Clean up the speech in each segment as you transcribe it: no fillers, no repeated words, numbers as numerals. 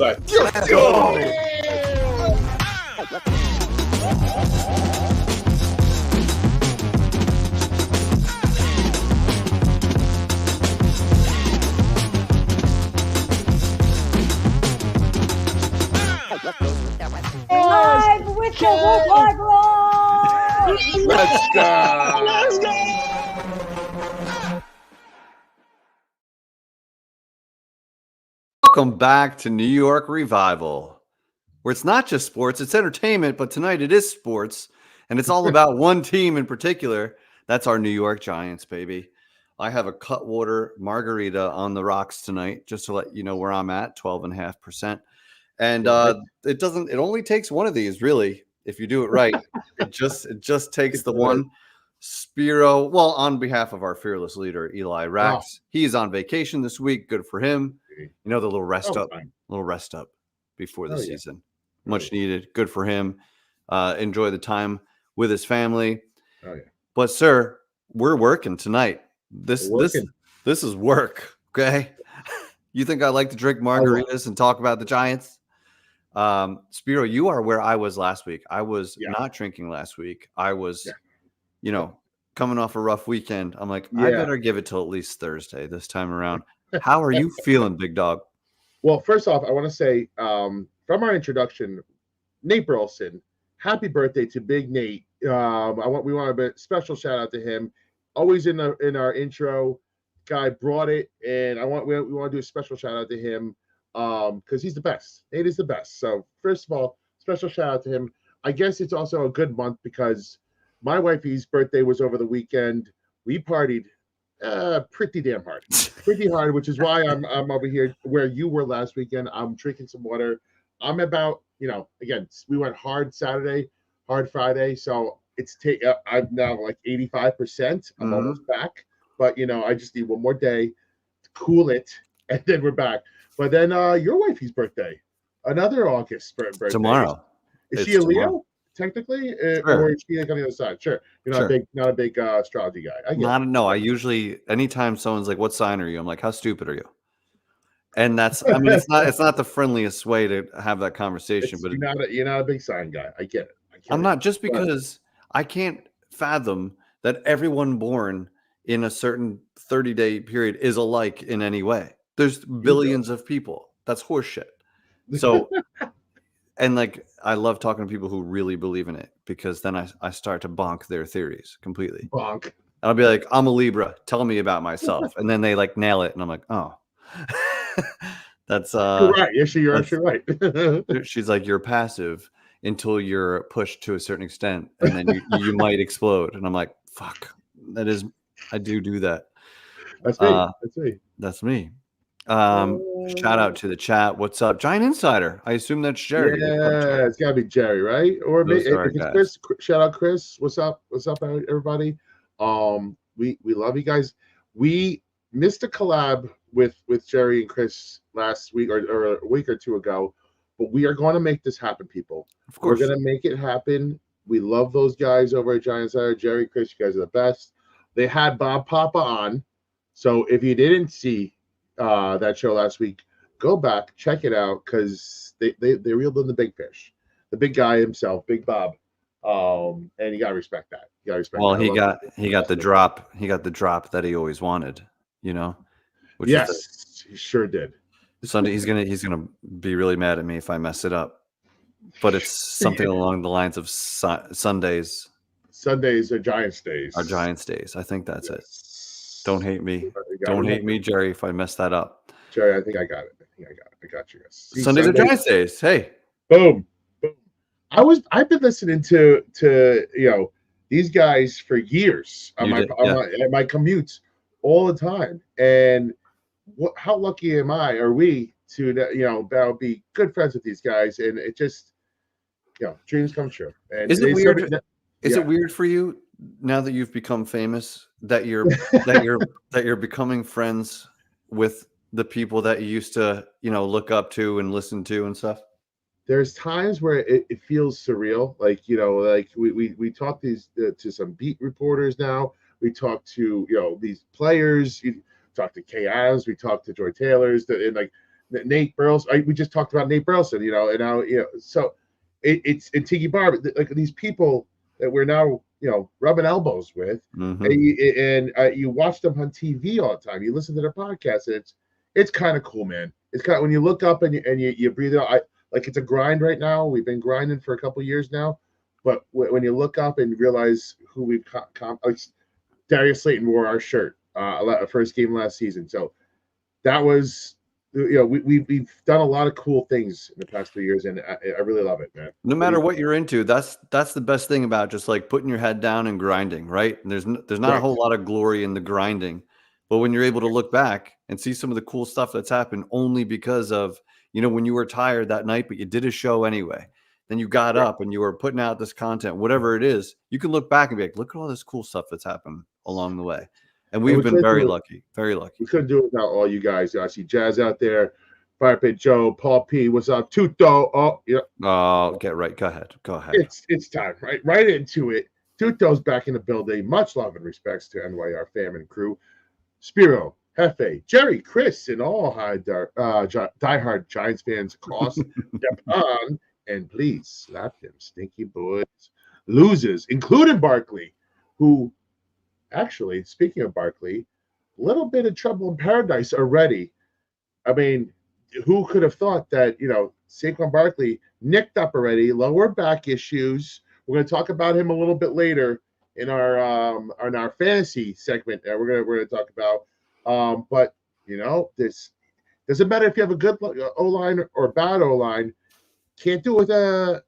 Let's go. Live with the Revival! Let's go. Let's go. Welcome back to New York Revival, where it's not just sports, it's entertainment, but tonight it is sports, and it's all about one team in particular. That's our New York Giants, baby. I have a Cutwater margarita on the rocks tonight, just to let you know where I'm at, 12.5%. And it only takes one of these, really, if you do it right. It just takes the one. Spiro, well, on behalf of our fearless leader, Eli Rax, he's on vacation this week. Good for him. You know, the little rest up before the season. Much needed. Good for him. Enjoy the time with his family. Oh, yeah. But, sir, we're working tonight. This is work, okay? You think I like to drink margaritas and talk about the Giants? Spiro, you are where I was last week. I was not drinking last week. I was, coming off a rough weekend. I'm like, I better give it till at least Thursday this time around. How are you feeling, big dog? Well, first off, I want to say from our introduction, Nate Burleson, happy birthday to Big Nate. We want a special shout out to him. Always in our intro, guy brought it, and we want to do a special shout out to him because he's the best. Nate is the best. So first of all, special shout out to him. I guess it's also a good month because my wifey's birthday was over the weekend. We partied pretty damn hard, which is why I'm over here where you were last weekend. I'm drinking some water. I'm about, again, we went hard Saturday, hard Friday. So I'm now like 85%. I'm almost back, but I just need one more day to cool it, and then we're back. But then your wifey's birthday, another August birthday. Tomorrow. Is she a Leo? Technically, or is she like on the other side? Sure, you're not a big astrology guy. I usually, anytime someone's like, "What sign are you?" I'm like, "How stupid are you?" And that's, I mean, it's not the friendliest way to have that conversation. But you're not a big sign guy. I get it. I'm not, just because I can't fathom that everyone born in a certain 30-day period is alike in any way. There's billions of people. That's horseshit. So. And like, I love talking to people who really believe in it, because then I start to bonk their theories completely. Bonk. And I'll be like, I'm a Libra. Tell me about myself. And then they like nail it. And I'm like, oh, that's you're right. Yes, you're actually right. She's like, you're passive until you're pushed to a certain extent, and then you might explode. And I'm like, fuck, I do that. That's me. That's me. Shout out to the chat. What's up, Giant Insider? I assume that's Jerry. Yeah, it's gotta be Jerry, right? Or maybe if it's Chris. Shout out Chris. What's up? What's up, everybody? We love you guys. We missed a collab with Jerry and Chris last week or a week or two ago, but we are going to make this happen, people. Of course, we're going to make it happen. We love those guys over at Giant Insider. Jerry, Chris, you guys are the best. They had Bob Papa on, so if you didn't see that show last week, go back, check it out, because they reeled in the big fish, the big guy himself, Big Bob, and you gotta respect that. Well, he got the drop. He got the drop that he always wanted. Which yes, he sure did. Sunday, he's gonna be really mad at me if I mess it up, but it's something along the lines of Sundays. Sundays are Giants days. Our Giants days. I think that's it. Don't hate me. Don't hate me, Jerry, if I mess that up. Jerry, I think I got it. I got you guys. Sundays are Giants days. Hey. Boom. I've been listening to these guys for years on my commutes all the time. And how lucky are we to be good friends with these guys, and it just dreams come true. And is it weird? Is it weird for you now that you've become famous that you're becoming friends with the people that you used to look up to and listen to and stuff? There's times where it feels surreal. Like we talk to some beat reporters now. We talk to these players. You talk to K. Adams. We talk to Joy Taylors. And like Nate Burleson. We just talked about Nate Burleson, and now so it's and Tiki Barber, like these people that we're now rubbing elbows with, and you watch them on TV all the time. You listen to their podcasts, and it's kind of cool, man. It's kind of when you look up and you breathe out. Like it's a grind right now. We've been grinding for a couple years now, but when you look up and realize who we've like Darius Slayton wore our shirt first game last season, so that was we've done a lot of cool things in the past 3 years, and I really love it, man. No matter what you're into, that's the best thing about just like putting your head down and grinding, right? And there's not a whole lot of glory in the grinding, but when you're able to look back and see some of the cool stuff that's happened only because of when you were tired that night, but you did a show anyway, then you got up and you were putting out this content, whatever it is, you can look back and be like, look at all this cool stuff that's happened along the way. And we've been very lucky, very lucky. We couldn't do it without all you guys. I see Jazz out there, Fire Pit Joe, Paul P. What's up, Tuto? Oh, yeah. Oh, get right. Go ahead. It's time, right into it. Tuto's back in the building. Much love and respects to NYR fam and crew. Spiro, Jefe, Jerry, Chris, and all diehard Giants fans across Japan. And please slap them stinky boys. Losers, including Barkley, who actually, speaking of Barkley, a little bit of trouble in paradise already. I mean, who could have thought that, Saquon Barkley nicked up already, lower back issues. We're going to talk about him a little bit later in our fantasy segment. We're going to talk about, but this doesn't matter if you have a good O-line or bad O-line. Can't do it with a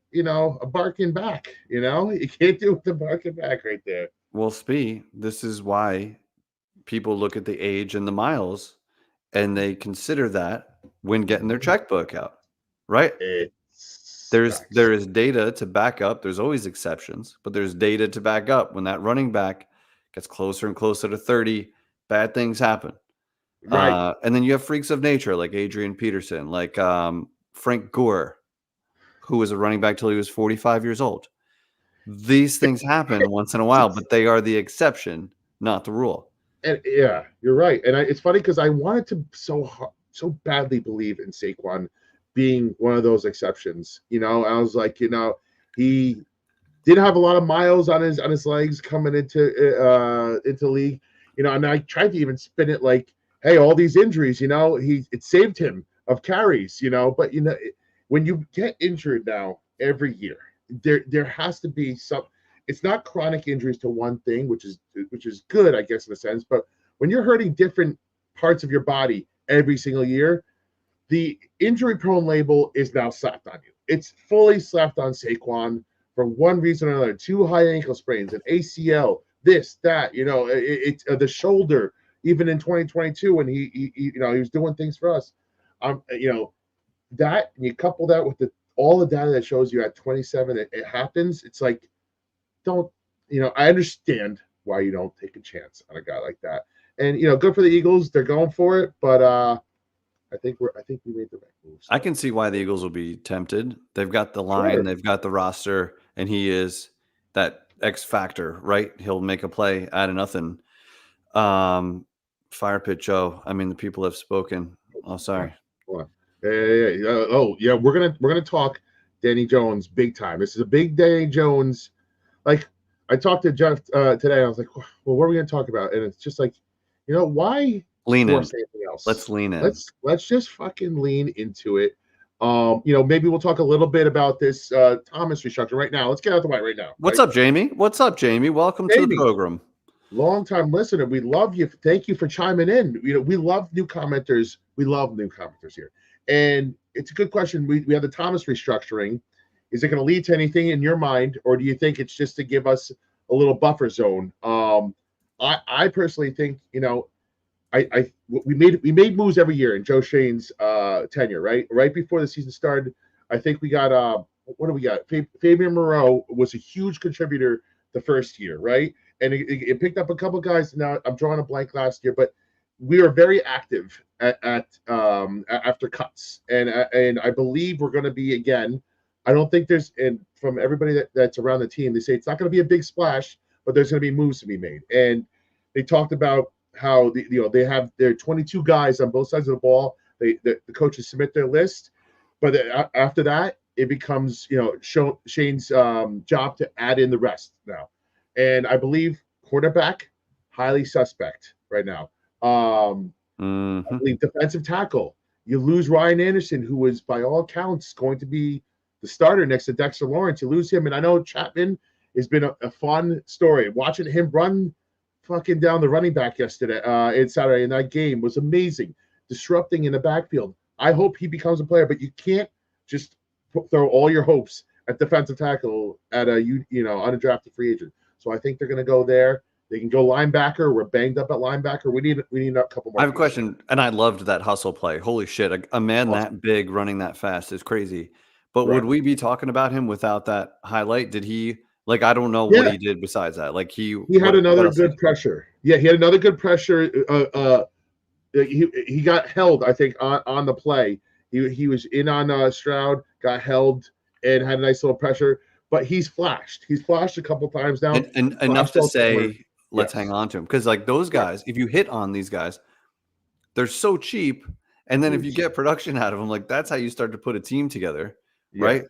barking back. You can't do it with a barking back right there. Well, Spee, this is why people look at the age and the miles, and they consider that when getting their checkbook out, right? There is data to back up. There's always exceptions, but there's data to back up. When that running back gets closer and closer to 30, bad things happen. Right. And then you have freaks of nature like Adrian Peterson, like Frank Gore, who was a running back till he was 45 years old. These things happen once in a while, but they are the exception, not the rule. And yeah, you're right. And it's funny because I wanted to so badly believe in Saquon being one of those exceptions. I was like, he didn't have a lot of miles on his legs coming into league. And I tried to even spin it like, hey, all these injuries, it saved him of carries, but when you get injured now every year, there has to be some. It's not chronic injuries to one thing, which is good, I guess, in a sense. But when you're hurting different parts of your body every single year, the injury-prone label is now slapped on you. It's fully slapped on Saquon for one reason or another. 2 high ankle sprains, an ACL, this, that. It's the shoulder. Even in 2022, when he was doing things for us, that, and you couple that with all the data that shows you at 27, it happens. It's like, I understand why you don't take a chance on a guy like that. And good for the Eagles, they're going for it, but I think we made the right moves. I can see why the Eagles will be tempted. They've got the line, sure. They've got the roster, and he is that X factor, right? He'll make a play out of nothing. Fire Pit Joe. I mean, the people have spoken. Oh, sorry. Oh yeah, we're gonna talk Danny Jones big time. This is a big Danny Jones. Like, I talked to Jeff today. I was like, well, what are we gonna talk about? And it's just like, why lean in? Anything else? Let's lean in. Let's just fucking lean into it. Maybe we'll talk a little bit about this Thomas restructure right now. Let's get out the way right now. What's up, Jamie? Welcome to the program. Long time listener. We love you. Thank you for chiming in. We love new commenters. We love new commenters here. And it's a good question. We have the Thomas restructuring. Is it going to lead to anything in your mind, or do you think it's just to give us a little buffer zone? I personally think, we made moves every year in Joe Shane's tenure, right? Right before the season started, I think we got what do we got? Fabian Moreau was a huge contributor the first year, right? And it picked up a couple guys. Now I'm drawing a blank last year, but we are very active at after cuts, and I believe we're going to be again. I don't think and from everybody that's around the team, they say it's not going to be a big splash, but there's going to be moves to be made. And they talked about how they have their 22 guys on both sides of the ball the coaches submit their list, but after that, it becomes Shane's job to add in the rest now. And I believe quarterback, highly suspect right now. I believe defensive tackle. You lose Ryan Anderson, who was by all accounts going to be the starter next to Dexter Lawrence. You lose him, and I know Chapman has been a fun story. Watching him run fucking down the running back yesterday, and Saturday in that game was amazing, disrupting in the backfield. I hope he becomes a player, but you can't just throw all your hopes at defensive tackle at a undrafted free agent. So I think they're going to go there. They can go linebacker. We're banged up at linebacker. We need a couple more. I have a question, and I loved that hustle play. Holy shit, a man that big running that fast is crazy. But would we be talking about him without that highlight? Did he I don't know what he did besides that. He had another good pressure. Yeah, he had another good pressure. He got held, I think, on the play. He was in on Stroud, got held, and had a nice little pressure. But he's flashed. He's flashed a couple times now. And enough to say, let's hang on to him. Because those guys, if you hit on these guys, they're so cheap. And then if you get production out of them, that's how you start to put a team together, right?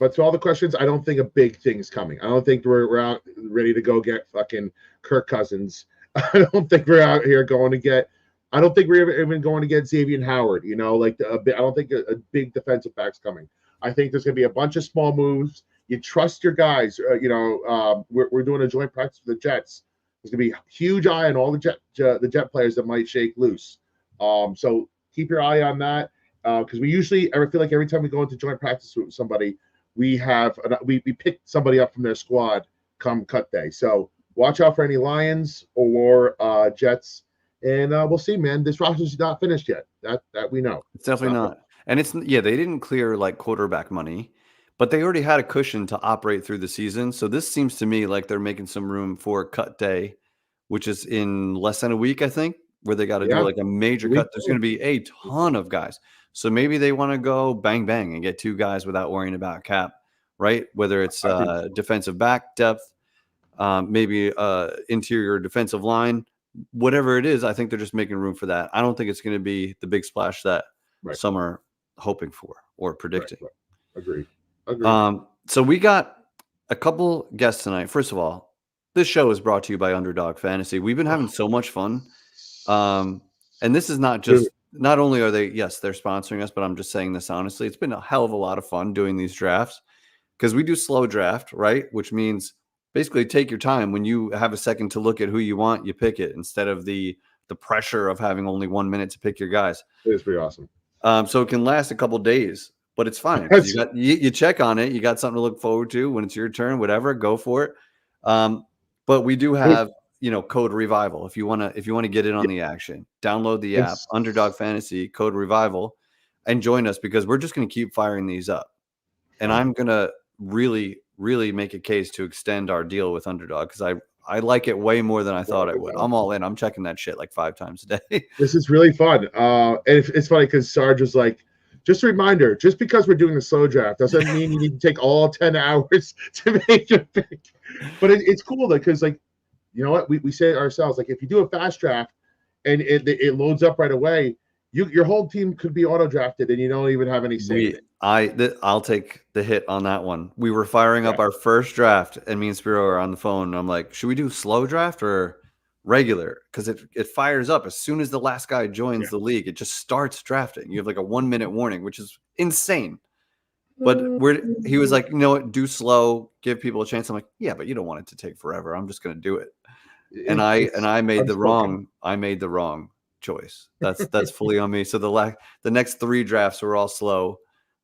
But to all the questions, I don't think a big thing's coming. I don't think we're out ready to go get fucking Kirk Cousins. I don't think we're out here going to get. I don't think we're even going to get Xavier Howard. I don't think a big defensive back's coming. I think there's going to be a bunch of small moves. You trust your guys. We're doing a joint practice with the Jets. There's going to be a huge eye on all the Jet players that might shake loose. So keep your eye on that because we usually ever feel like every time we go into joint practice with somebody, we pick somebody up from their squad come cut day. So watch out for any Lions or Jets, and we'll see, man. This roster's not finished yet. That we know. It's definitely not. And they didn't clear quarterback money, but they already had a cushion to operate through the season. So this seems to me like they're making some room for cut day, which is in less than a week, I think, where they got to do a major cut. There's going to be a ton of guys. So maybe they want to go bang, bang and get 2 guys without worrying about cap, right? Whether it's defensive back depth, maybe interior defensive line, whatever it is, I think they're just making room for that. I don't think it's going to be the big splash that some are hoping for or predicting. Agreed. So we got a couple guests tonight. First of all, this show is brought to you by Underdog Fantasy. We've been having so much fun. And this is not just, not only are they, they're sponsoring us, but I'm just saying this honestly. It's been a hell of a lot of fun doing these drafts because we do slow draft, right? Which means basically take your time. When you have a second to look at who you want, you pick it instead of the pressure of having only 1 minute to pick your guys. It is pretty awesome. So it can last a couple days, but it's fine. You check on it. You got something to look forward to when it's your turn, whatever, go for it. But we do have, code Revival. If you want to get in on the action, download the app, Underdog Fantasy, code Revival, and join us because we're just going to keep firing these up. And I'm going to really, really make a case to extend our deal with Underdog because I like it way more than I thought I would. I'm all in. I'm checking that shit 5 times a day. This is really fun. And it's funny because Sarge was like, just a reminder, just because we're doing the slow draft doesn't mean you need to take all 10 hours to make your pick. But it's cool though, because you know what? We say it ourselves, if you do a fast draft and it loads up right away, your whole team could be auto drafted and you don't even have any say. I'll take the hit on that one. We were firing up our first draft and me and Spiro are on the phone and I'm like, should we do slow draft or regular? Because it fires up as soon as the last guy joins the league. It just starts drafting. You have a 1 minute warning, which is insane. But he was like, do slow, give people a chance. I'm like, yeah, but you don't want it to take forever. I'm just going to do it. And I made the wrong choice. That's fully on me. So the next 3 drafts were all slow,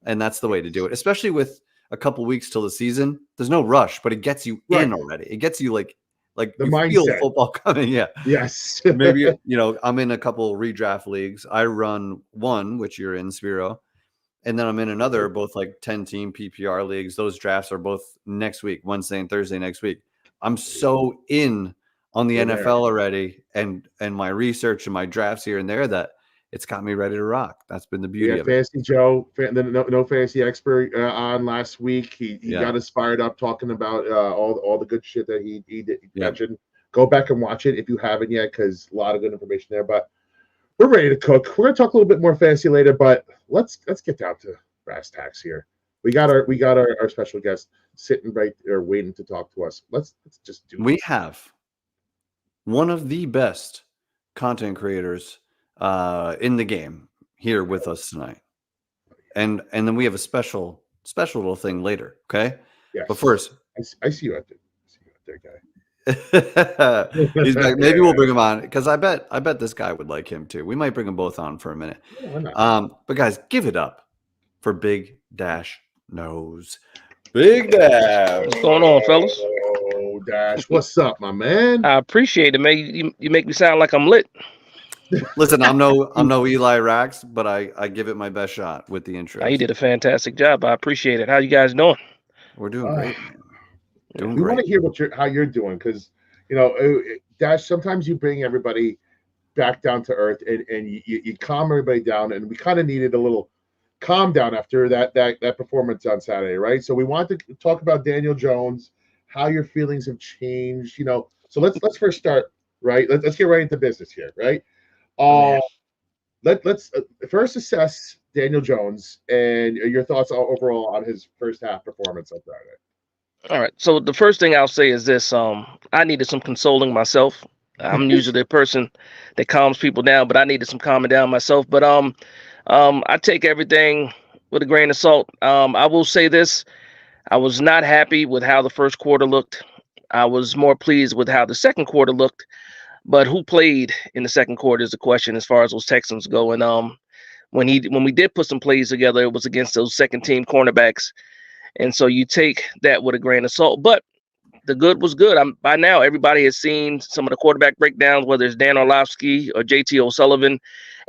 and that's the way to do it. Especially with a couple weeks till the season. There's no rush, but it gets you in already. It gets you like the you mindset. Feel football coming. Yeah. Yes. Maybe I'm in a couple redraft leagues. I run one, which you're in, Spiro. And then I'm in another, both 10-team PPR leagues. Those drafts are both next week, Wednesday and Thursday next week. I'm so in on the NFL already and my research and my drafts here and there that it's got me ready to rock. That's been the beauty of it. Fantasy Joe, no fantasy expert on last week. He got us fired up talking about all the good shit that he mentioned. Go back and watch it if you haven't yet because a lot of good information there. But we're ready to cook. We're gonna talk a little bit more fancy later, but let's get down to brass tacks here. We got our special guest sitting right there waiting to talk to us. Let's just do. We have one of the best content creators in the game here with us tonight, and then we have a special little thing later. Okay, Yes. but first, I see you out there. Guy. He's back. Maybe we'll bring him on because I bet this guy would like him too. We might bring them both on for a minute. Yeah, why not? But guys, give it up for Big Dash Nose. Big Dash. What's going on, fellas? Oh, Dash, what's up, my man? I appreciate it, man. You make me sound like I'm lit. Listen, I'm no Eli Rax, but I give it my best shot with the intro. You did a fantastic job. I appreciate it. How you guys doing? We're doing great. Man. Doing we great. want to hear how you're doing because Dash. Sometimes you bring everybody back down to earth and you calm everybody down, and we kind of needed a little calm down after that performance on Saturday, right? So we want to talk about Daniel Jones, how your feelings have changed, So let's first start, right? Let's get right into business here, right? Let's first assess Daniel Jones and your thoughts overall on his first half performance on Friday. All right. So the first thing I'll say is this: I needed some consoling myself. I'm usually the person that calms people down, but I needed some calming down myself. But I take everything with a grain of salt. I will say this: I was not happy with how the first quarter looked. I was more pleased with how the second quarter looked. But who played in the second quarter is the question as far as those Texans go. And when we did put some plays together, it was against those second team cornerbacks. And so you take that with a grain of salt. But the good was good. By now, everybody has seen some of the quarterback breakdowns, whether it's Dan Orlovsky or JT O'Sullivan.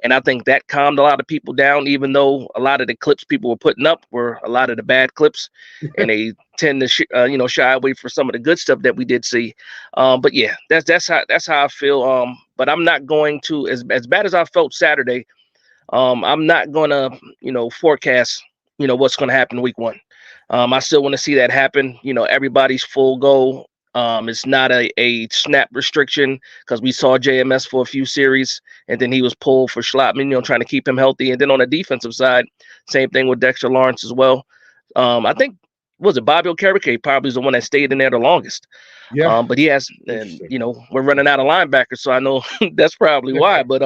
And I think that calmed a lot of people down, even though a lot of the clips people were putting up were a lot of the bad clips. And they tend to, shy away from some of the good stuff that we did see. But yeah, that's how I feel. But I'm not going to, as bad as I felt Saturday, I'm not going to, forecast, what's going to happen week one. I still want to see that happen. Everybody's full go. It's not a snap restriction because we saw JMS for a few series and then he was pulled for Schlottman, trying to keep him healthy. And then on the defensive side, same thing with Dexter Lawrence as well. I think, was it Bobby Okereke probably is the one that stayed in there the longest. Yeah. But he has, and we're running out of linebackers, so I know that's probably why. But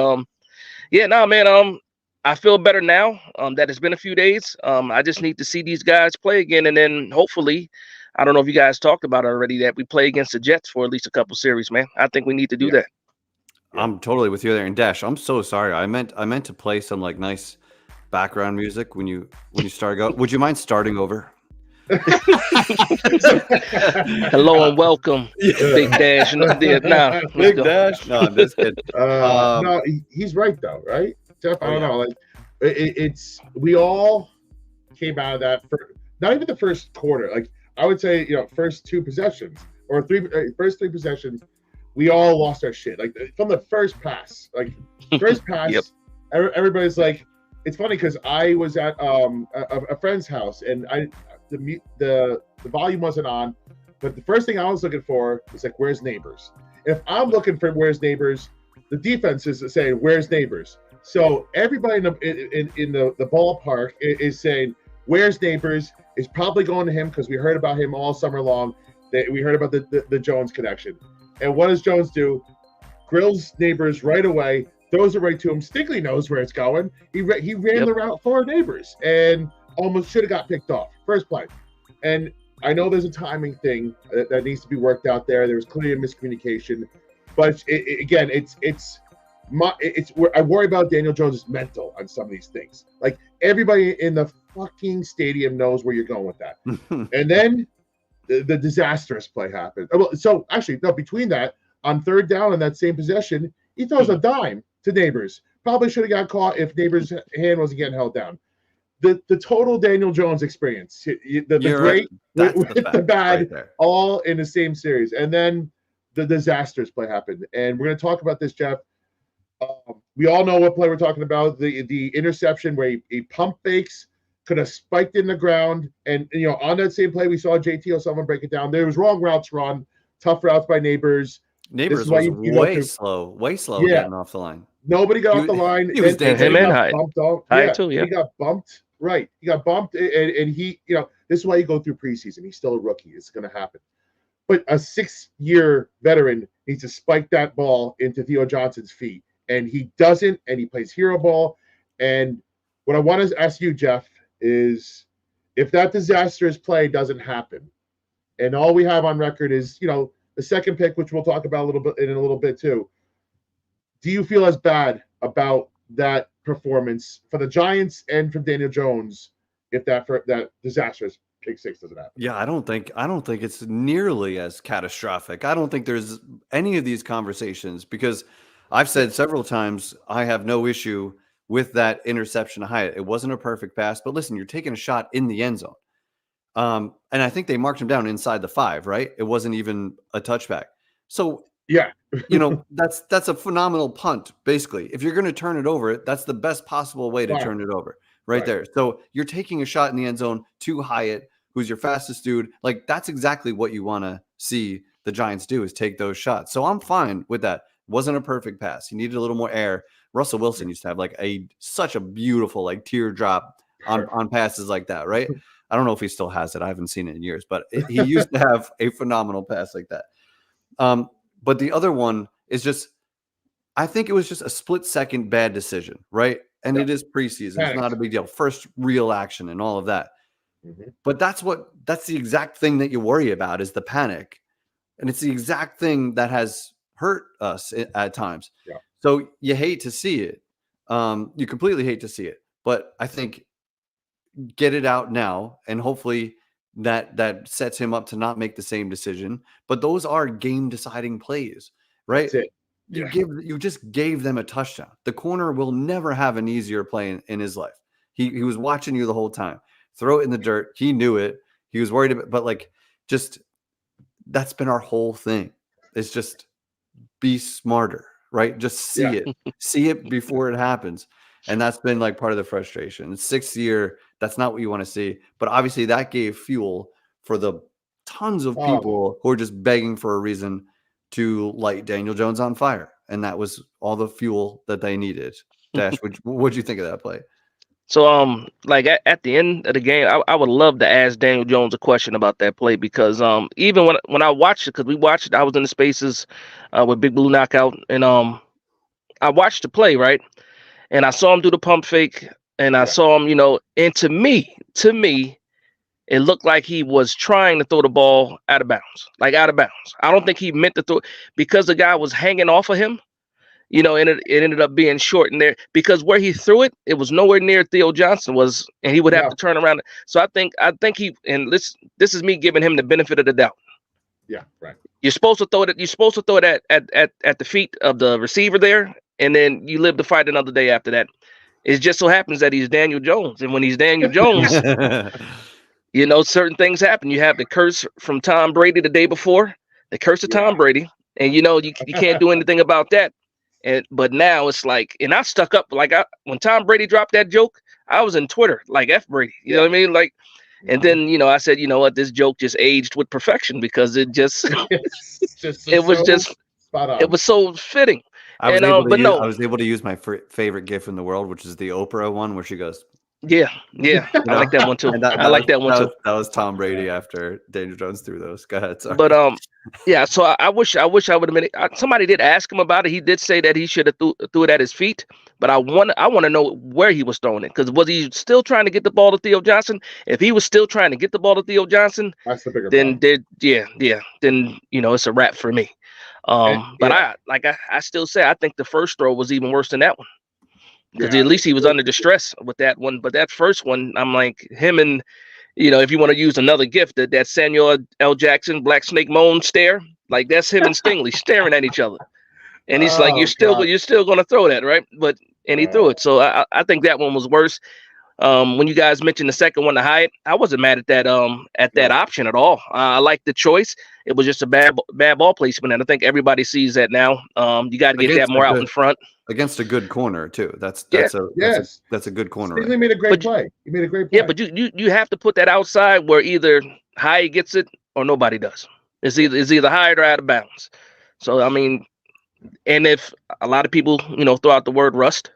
yeah, no, man. I feel better now that it's been a few days. I just need to see these guys play again. And then hopefully, I don't know if you guys talked about it already, that we play against the Jets for at least a couple series, man. I think we need to do that. I'm totally with you there. And Dash, I'm so sorry. I meant to play some like nice background music when you started out. Would you mind starting over? Hello and welcome, Big Dash. Big Dash. No, I'm just kidding. No, he's right though, right? Jeff, I don't know. Like it's we all came out of that for not even the first quarter. Like I would say, first two possessions or first three possessions, we all lost our shit. Like from the first pass, Yep. Everybody's like, it's funny because I was at a friend's house and the volume wasn't on, but the first thing I was looking for was like, where's Neighbors? If I'm looking for where's Neighbors, the defense is saying, where's Neighbors? So everybody in the ballpark is saying, where's Neighbors? Is probably going to him because we heard about him all summer long. We heard about the Jones connection. And what does Jones do? Grills Neighbors right away, throws it right to him. Stingley knows where it's going. He ran the route for Neighbors and almost should have got picked off first play. And I know there's a timing thing that needs to be worked out there. There was clearly a miscommunication, but I worry about Daniel Jones' mental on some of these things. Like everybody in the fucking stadium knows where you're going with that. And then the disastrous play happened. Well, so actually, no, between that, on third down in that same possession, he throws a dime to Neighbors. Probably should have got caught if Neighbors' hand wasn't getting held down. The total Daniel Jones experience, the great with the bad, right, all in the same series. And then the disastrous play happened. And we're going to talk about this, Jeff. We all know what play we're talking about. The interception where he pump fakes, could have spiked in the ground. And, on that same play, we saw JT O'Sullivan break it down. There was wrong routes run, tough routes by Neighbors. This is Neighbors why was you go through. way slow Yeah, getting off the line. nobody got off the He, line. he was Then him he and got Hyatt. bumped off. Hyatt Yeah, too, then yeah. he got bumped. Right, he got bumped, and he, this is why you go through preseason. He's still a rookie. It's going to happen. But a 6-year veteran needs to spike that ball into Theo Johnson's feet, and he doesn't. And he plays hero ball. And what I want to ask you, Jeff, is if that disastrous play doesn't happen, and all we have on record is, the second pick, which we'll talk about a little bit too. Do you feel as bad about that performance for the Giants and from Daniel Jones if that disastrous pick six doesn't happen? Yeah, I don't think it's nearly as catastrophic. I don't think there's any of these conversations because I've said several times I have no issue with that interception to Hyatt. It wasn't a perfect pass, but listen, you're taking a shot in the end zone. And I think they marked him down inside the 5, right? It wasn't even a touchback. So yeah, that's a phenomenal punt, basically. If you're going to turn it over, that's the best possible way to turn it over right there. So you're taking a shot in the end zone to Hyatt, who's your fastest dude. Like, that's exactly what you want to see the Giants do, is take those shots. So I'm fine with that. Wasn't a perfect pass. He needed a little more air. Russell Wilson used to have like such a beautiful like teardrop on passes like that, right? I don't know if he still has it. I haven't seen it in years, but he used to have a phenomenal pass like that. But the other one is just, I think it was just a split-second bad decision, right? And it is preseason. It's not a big deal. First real action and all of that. Mm-hmm. But that's the exact thing that you worry about, is the panic. And it's the exact thing that has hurt us at times. Yeah. So you hate to see it. You completely hate to see it. But I think get it out now, and hopefully that sets him up to not make the same decision. But those are game deciding plays, right? That's it. Yeah. You just gave them a touchdown. The corner will never have an easier play in his life. He was watching you the whole time. Throw it in the dirt. He knew it. He was worried about, but like, just, that's been our whole thing. It's just be smarter, right? Just see it before it happens. And that's been like part of the frustration. 6th year, that's not what you want to see. But obviously that gave fuel for the tons of people who are just begging for a reason to light Daniel Jones on fire. And that was all the fuel that they needed. Dash, what'd you think of that play? So, like at the end of the game, I would love to ask Daniel Jones a question about that play, because even when I watched it, because we watched it, I was in the spaces with Big Blue Knockout, and I watched the play, right? And I saw him do the pump fake, and I saw him, and to me, it looked like he was trying to throw the ball out of bounds. I don't think he meant to throw, because the guy was hanging off of him, and it ended up being short in there, because where he threw it, it was nowhere near Theo Johnson was, and he would have to turn around. So I think he, and this is me giving him the benefit of the doubt. Yeah, right. You're supposed to throw it at the feet of the receiver there, and then you live to fight another day after that. It just so happens that he's Daniel Jones, and when he's Daniel Jones, certain things happen. You have the curse from Tom Brady the day before, the curse of Tom Brady, and you can't do anything about that. But now it's like, and I stuck up, like, when Tom Brady dropped that joke, I was in Twitter like F Brady, you know what I mean? Like, and then I said, you know what, this joke just aged with perfection, because it just it was so fitting. I was able to use my favorite GIF in the world, which is the Oprah one where she goes, yeah, I like that one too. I like that one too. That was Tom Brady after Daniel Jones threw those. Go ahead, sorry. But so I wish I would have been. Somebody did ask him about it. He did say that he should have threw it at his feet. But I want to know where he was throwing it, because was he still trying to get the ball to Theo Johnson? If he was still trying to get the ball to Theo Johnson, that's the bigger then then it's a wrap for me. But I still say I think the first throw was even worse than that one. Because at least he was under distress with that one. But that first one, I'm like, him and, if you want to use another gift, that Samuel L. Jackson, Black Snake Moan stare, like, that's him and Stingley staring at each other. And he's like, you're still going to throw that, right? And he threw it. So I think that one was worse. When you guys mentioned the second one to Hyatt, I wasn't mad at that option at all. I liked the choice. It was just a bad ball placement, and I think everybody sees that now. You got to get that more out in front against a good corner too. That's a good corner. He made a great play. He made a great play. Yeah, but you have to put that outside where either Hyatt gets it or nobody does. It's either Hyatt or out of bounds. So I mean, and if a lot of people, throw out the word rust,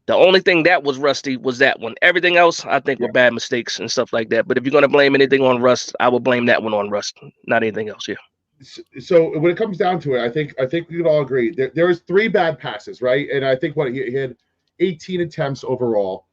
the only thing that was rusty was that one. Everything else, I think, were Yeah. bad mistakes and stuff like that. But if you're gonna blame anything on rust, I would blame that one on rust, not anything else. Yeah. So when it comes down to it, I think we could all agree there was 3 bad passes, right? And I think he had 18 attempts overall.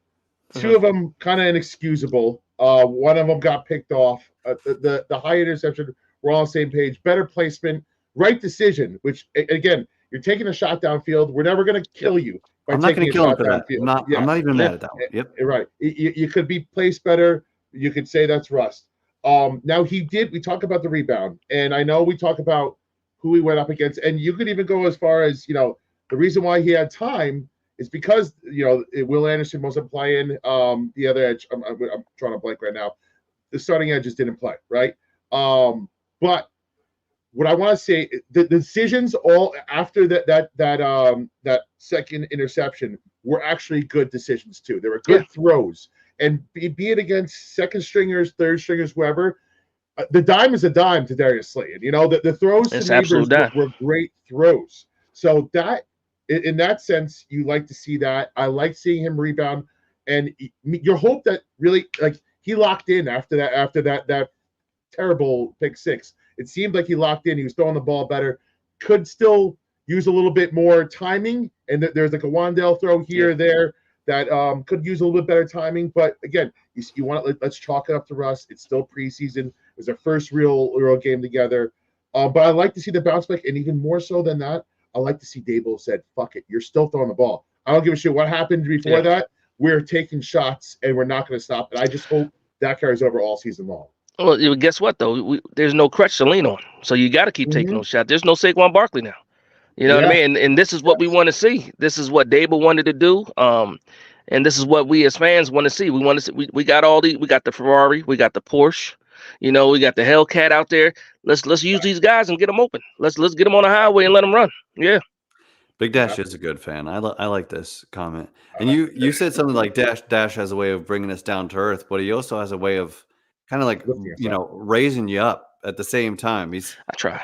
Hmm. 2 of them kind of inexcusable. One of them got picked off. The high interception, we're all on the same page. Better placement, right decision. Which again, you're taking a shot downfield. We're never going to Yep. kill you by I'm not going taking to a kill him shot for that. downfield. I'm Yeah, not even Yeah. mad at that one. Yep. right. You could be placed better. You could say that's rust. Now he did. We talk about the rebound, and I know we talk about who he went up against, and you could even go as far as the reason why he had time is because Will Anderson wasn't playing. The other edge, I'm trying to blank right now. The starting edges didn't play, right? But what I want to say, the decisions all after that second interception were actually good decisions too. They were Yeah. good throws, and be it against second stringers, third stringers, whoever. The dime is a dime to Darius Slayton. The throws to It's Neighbors absolute dime. were great throws. So that, in that sense, you like to see that. I like seeing him rebound, and your hope that really he locked in after that terrible pick six. It seemed like he locked in. He was throwing the ball better. Could still use a little bit more timing, and there's like a Wandale throw here or there that could use a little bit better timing. But again, you want to let's chalk it up to Russ. It's still preseason. It was their first real game together. But I like to see the bounce back, and even more so than that, I like to see Dable said, "Fuck it, you're still throwing the ball. I don't give a shit what happened before that. We're taking shots, and we're not going to stop." And I just hope that carries over all season long. Well, guess what though? There's no crutch to lean on, so you got to keep taking those shots. There's no Saquon Barkley now. You know what I Yeah. mean? And this is what we want to see. This is what Dable wanted to do. And this is what we as fans want to see. We want to see. We got we got the Ferrari, we got the Porsche. We got the Hellcat out there. Let's use these guys and get them open. Let's get them on the highway and let them run. Yeah. Big Dash is a good fan. I like this comment. And you said something like Dash has a way of bringing us down to earth, but he also has a way of kind of like raising you up at the same time. I try.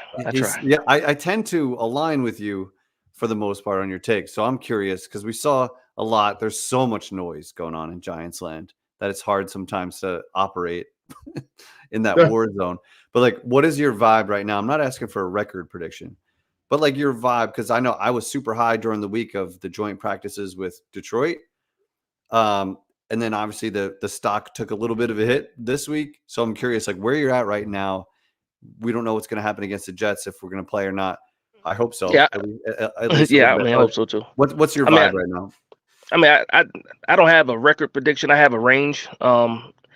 Yeah, I tend to align with you for the most part on your take. So I'm curious because we saw a lot. There's so much noise going on in Giants land that it's hard sometimes to operate in that war zone. But like, what is your vibe right now? I'm not asking for a record prediction, but like your vibe, because I know I was super high during the week of the joint practices with Detroit. And then obviously the stock took a little bit of a hit this week. So I'm curious, like where you're at right now. We don't know what's going to happen against the Jets if we're going to play or not. I hope so. Yeah. At least Yeah, I hope so too. What's your vibe right now? I mean, I don't have a record prediction. I have a range.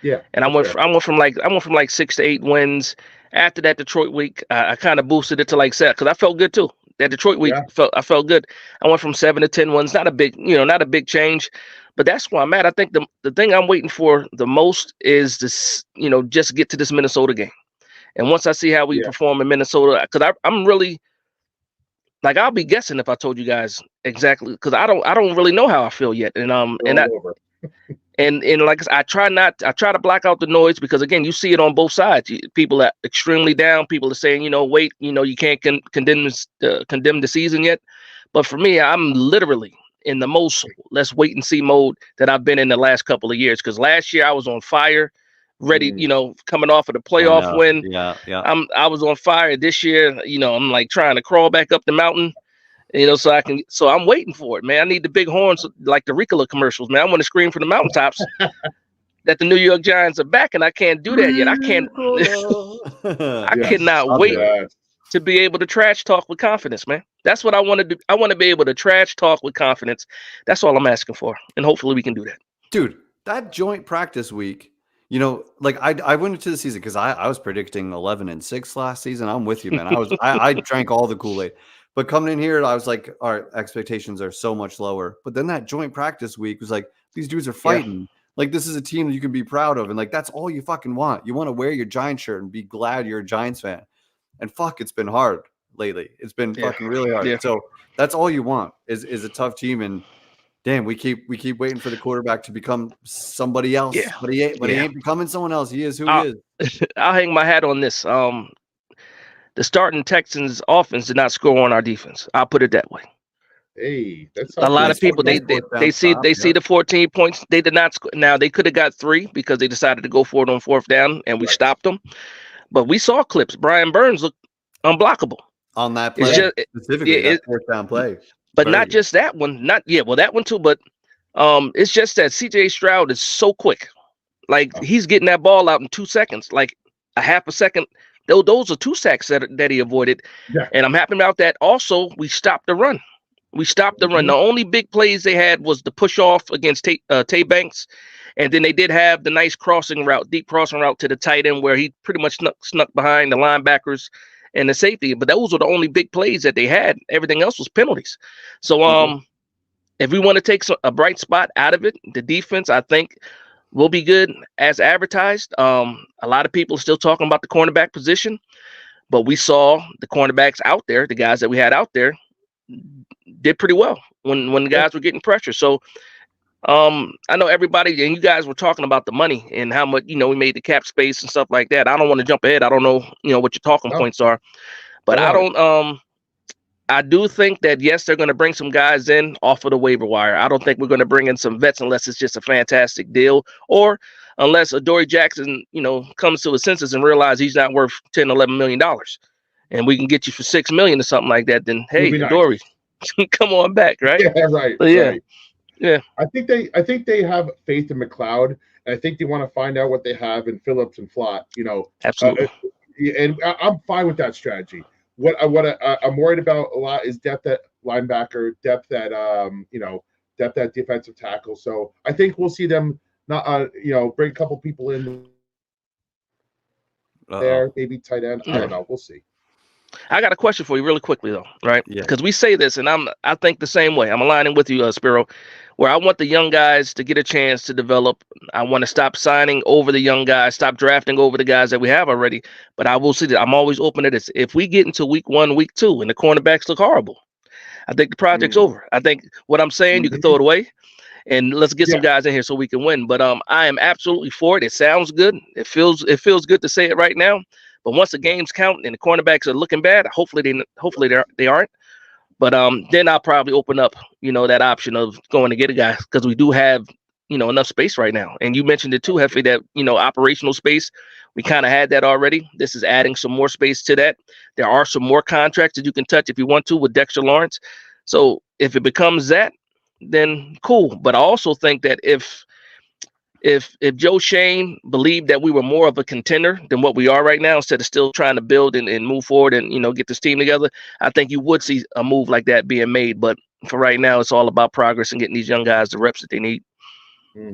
Yeah. And I went from like 6 to 8 wins. After that Detroit week, I kind of boosted it to like 7 because I felt good too. That Detroit week, I felt good. I went from 7 to 10 wins. Not a big change, but that's where I'm at. I think the thing I'm waiting for the most is this, just get to this Minnesota game. And once I see how we perform in Minnesota, because I'm really like I'll be guessing if I told you guys exactly because I don't really know how I feel yet. And and like I try to block out the noise because again you see it on both sides. People are extremely down. People are saying wait, you can't condemn the season yet. But for me, I'm literally in the most let's wait and see mode that I've been in the last couple of years. Because last year I was on fire, ready, coming off of the playoff win. Yeah. I was on fire. This year, I'm like trying to crawl back up the mountain. So I'm waiting for it, man. I need the big horns like the Ricola commercials, man. I want to scream from the mountaintops that the New York Giants are back, and I can't do that yet. I can't. I cannot wait to be able to trash talk with confidence, man. That's what I want to do. I want to be able to trash talk with confidence. That's all I'm asking for, and hopefully we can do that. Dude, that joint practice week, like I went into the season because I was predicting 11-6 last season. I'm with you, man. I drank all the Kool-Aid. But coming in here, I was like, our expectations are so much lower. But then that joint practice week was like, these dudes are fighting. Yeah. Like, this is a team that you can be proud of. And, like, that's all you fucking want. You want to wear your Giants shirt and be glad you're a Giants fan. And, fuck, it's been hard lately. It's been fucking really hard. Yeah. So that's all you want is a tough team. And, damn, we keep waiting for the quarterback to become somebody else. Yeah. But he ain't becoming someone else. He is who he is. I'll hang my hat on this. the starting Texans offense did not score on our defense. I'll put it that way. Hey, that's A lot something. of people they see the 14 points. They did not score. Now they could have got 3 because they decided to go for it on 4th down, and we stopped them. But we saw clips. Brian Burns looked unblockable on that It's play just specifically. That 4th down play, but not just that one. Well, that one too. But it's just that C.J. Stroud is so quick. Like he's getting that ball out in 2 seconds, like a half a second. Those are 2 sacks that he avoided. Yeah. And I'm happy about that. Also, we stopped the run. We stopped the run. The only big plays they had was the push off against Tay Banks. And then they did have the nice deep crossing route to the tight end where he pretty much snuck behind the linebackers and the safety. But those were the only big plays that they had. Everything else was penalties. So if we want to take a bright spot out of it, the defense, I think, will be good as advertised. A lot of people are still talking about the cornerback position, but we saw the cornerbacks out there, the guys that we had out there, did pretty well when the guys were getting pressure. So I know everybody, and you guys were talking about the money and how much, we made the cap space and stuff like that. I don't want to jump ahead. I don't know, what your talking points are, but I do think that, yes, they're going to bring some guys in off of the waiver wire. I don't think we're going to bring in some vets unless it's just a fantastic deal, or unless Adoree Jackson, comes to his senses and realize he's not worth $10, $11 million, and we can get you for $6 million or something like that. Then, hey, Adoree, come on back, right? Yeah, right. But right. Yeah. I think they have faith in McLeod, and I think they want to find out what they have in Phillips and Flott. Absolutely. And I'm fine with that strategy. What I'm worried about a lot is depth at linebacker, depth at depth at defensive tackle. So I think we'll see them not bring a couple people in there, maybe tight end. I don't know. We'll see. I got a question for you really quickly though, right? Yeah. Because we say this, and I think the same way. I'm aligning with you, Spiro, where I want the young guys to get a chance to develop. I want to stop signing over the young guys, stop drafting over the guys that we have already. But I will see that I'm always open to this. If we get into week 1, week 2, and the cornerbacks look horrible, I think the project's over. I think what I'm saying, you can throw it away, and let's get some guys in here so we can win. But I am absolutely for it. It sounds good. It feels good to say it right now. But once the games count and the cornerbacks are looking bad, hopefully they aren't. But then I'll probably open up, that option of going to get a guy, because we do have, enough space right now. And you mentioned it too, Jefe, that, operational space. We kind of had that already. This is adding some more space to that. There are some more contracts that you can touch if you want to with Dexter Lawrence. So if it becomes that, then cool. But I also think that if Joe Shane believed that we were more of a contender than what we are right now, instead of still trying to build and move forward and, get this team together, I think you would see a move like that being made. But for right now, it's all about progress and getting these young guys the reps that they need.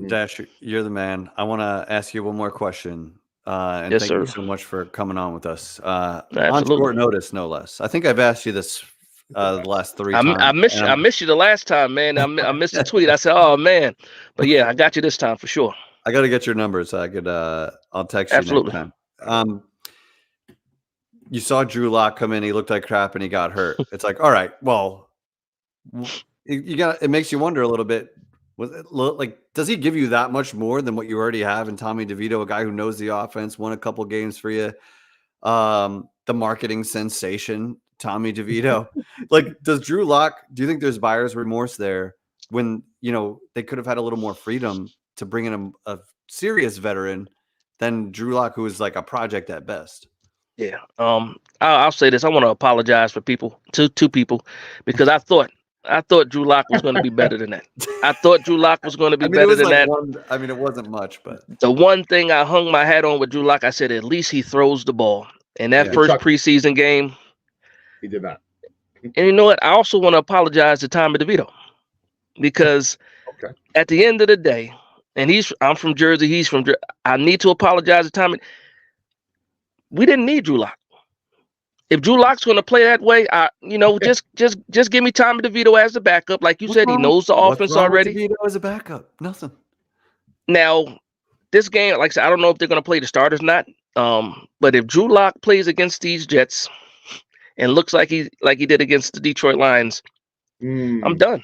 Dash, you're the man. I want to ask you one more question. And yes, thank sir. you so much for coming on with us. Absolutely. On short notice, no less. I think I've asked you this the last 3 times. I missed you the last time, man. I missed the tweet. I said, oh, man. But, yeah, I got you this time for sure. I got to get your number so I could I'll text you Absolutely. next time. You saw Drew Lock come in. He looked like crap and he got hurt. It's like, all right, well, it makes you wonder a little bit. Does he give you that much more than what you already have in Tommy DeVito, a guy who knows the offense, won a couple games for you? The marketing sensation, Tommy DeVito. Does Drew Lock, do you think there's buyer's remorse there when, they could have had a little more freedom to bring in a serious veteran than Drew Lock, who is like a project at best? Yeah. I'll say this. I want to apologize for two people, because I thought Drew Lock was going to be better than that. I thought Drew Lock was going to be better than that. It wasn't much, but the one thing I hung my hat on with Drew Lock, I said, at least he throws the ball. And that first preseason game, he did not. And you know what? I also want to apologize to Tommy DeVito, because at the end of the day, and I'm from Jersey, he's from Jersey. I need to apologize to Tommy. We didn't need Drew Lock. If Drew Lock's going to play that way, just give me Tommy DeVito as the backup. Like you said, he knows the offense already. DeVito as a backup, nothing. Now, this game, like I said, I don't know if they're going to play the starters or not. But if Drew Lock plays against these Jets and looks like he did against the Detroit Lions, I'm done.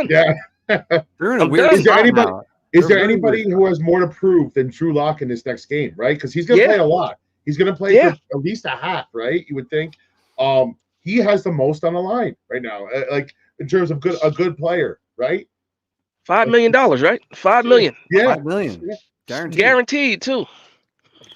Yeah. Is there anybody who has more to prove than Drew Lock in this next game, right? Because he's going to play a lot. He's going to play for at least a half, right? You would think. He has the most on the line right now, like in terms of a good player, right? $5 million, right? $5 million. Yeah, $5 million guaranteed too.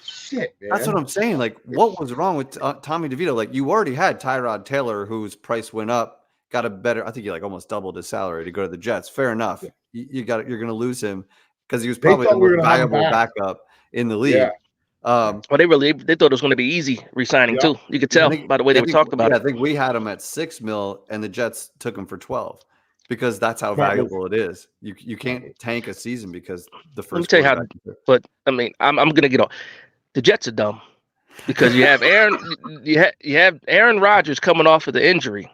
Shit, man. That's what I'm saying. Like, what was wrong with Tommy DeVito? Like, you already had Tyrod Taylor, whose price went up, got a better. I think he like almost doubled his salary to go to the Jets. Fair enough. Yeah. You're going to lose him because he was probably the most valuable backup in the league. Yeah. Well, they thought it was going to be easy re-signing too. You could tell by the way they talked about it. I think we had him at $6 million, and the Jets took him for 12 because that's how valuable it is. You can't tank a season because the first. Let me tell you how. But I mean, I'm going to get on. The Jets are dumb because you have you have Aaron Rodgers coming off of the injury,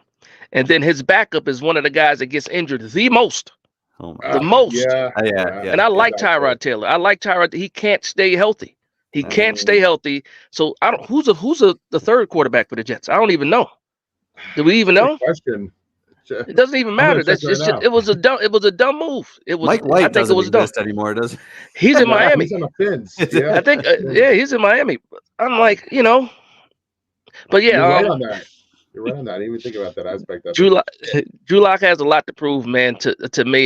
and then his backup is one of the guys that gets injured the most. The most. Yeah. And I like Tyrod Taylor. I like Tyrod. He can't stay healthy. He can't stay healthy. So I don't. Who's the third quarterback for the Jets? I don't even know. Do we even know? Question. It doesn't even matter. That's just it was a dumb move. It was. Mike White doesn't exist dumb anymore, does he? He's in Miami. He's on the Fins. Yeah. I think. He's in Miami. I'm like, but yeah. You're right on that. You're right on that. I didn't even think about that aspect. Drew Lock has a lot to prove, man. To me,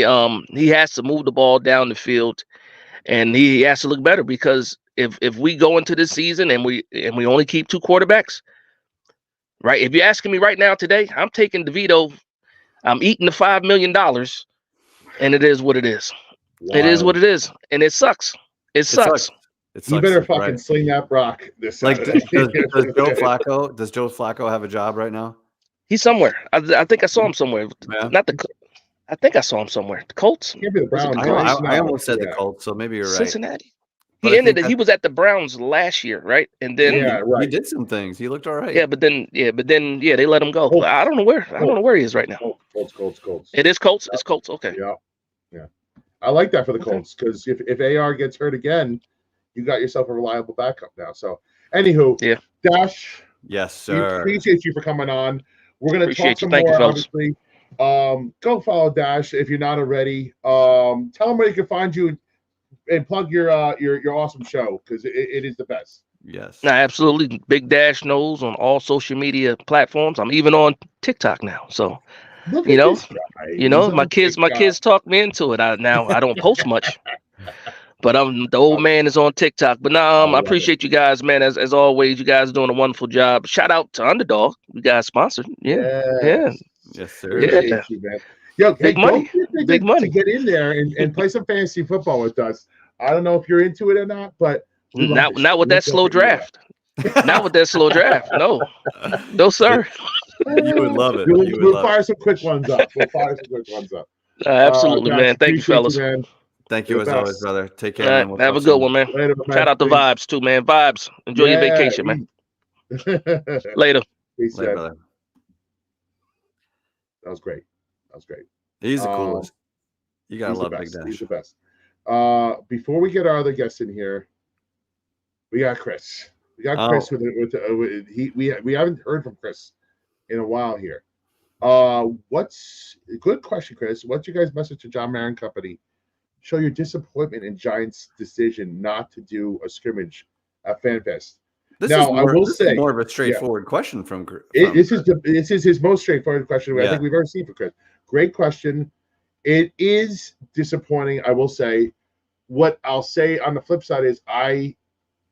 he has to move the ball down the field, and he has to look better because if we go into this season and we only keep 2 quarterbacks, right? If you're asking me right now today, I'm taking DeVito. I'm eating the $5 million, and it is what it is. Wow. It is what it is, and it sucks. It sucks. You better fucking sling that Brock this Saturday. Does Joe Flacco have a job right now? He's somewhere. I think I saw him somewhere. Yeah. I think I saw him somewhere. The Colts. Can't be the Browns. I almost said the Colts, so maybe you're right. Cincinnati. He was at the Browns last year, right? And then he did some things. He looked all right. Yeah, but then they let him go. Colts. I don't know where he is right now. Colts. It is Colts. It's Colts. Okay. Yeah. I like that for the Colts because if AR gets hurt again, you got yourself a reliable backup now. So, anywho, Dash. Yes, sir. We appreciate you for coming on. We're gonna talk some Thank more. You, obviously, go follow Dash if you're not already. Tell them where you can find you and plug your awesome show because it is the best. Yes. No, absolutely. Big Dash knows on all social media platforms. I'm even on TikTok now. So, my kids talk me into it. I don't post much, but the old man is on TikTok. But I appreciate you guys, man. As always, you guys are doing a wonderful job. Shout out to Underdog. You guys sponsored. Yeah. Yes, sir. Yeah. You, man. Yo, big money to get in there and play some fantasy football with us. I don't know if you're into it or not, but not with that slow draft. Not with that slow draft. No, sir. You would love it. We'll fire some quick ones up. Absolutely, man. Thank you, fellas. Thank you as always, brother. Take care. Man. Have a good one, man. Later, man. Shout out to Vibes too, man. Vibes. Enjoy your vacation, man. Later. Peace, later, brother. That was great. He's the coolest. You gotta love Big Dash. He's the best. Before we get our other guests in here, we got Chris. We haven't heard from Chris in a while here. Good question, Chris. What's your guys' message to John Marin Company? Show your disappointment in Giants' decision not to do a scrimmage at FanFest. This is more of a straightforward question from Chris. This is his most straightforward question I think we've ever seen for Chris. Great question. It is disappointing, I will say. What I'll say on the flip side is I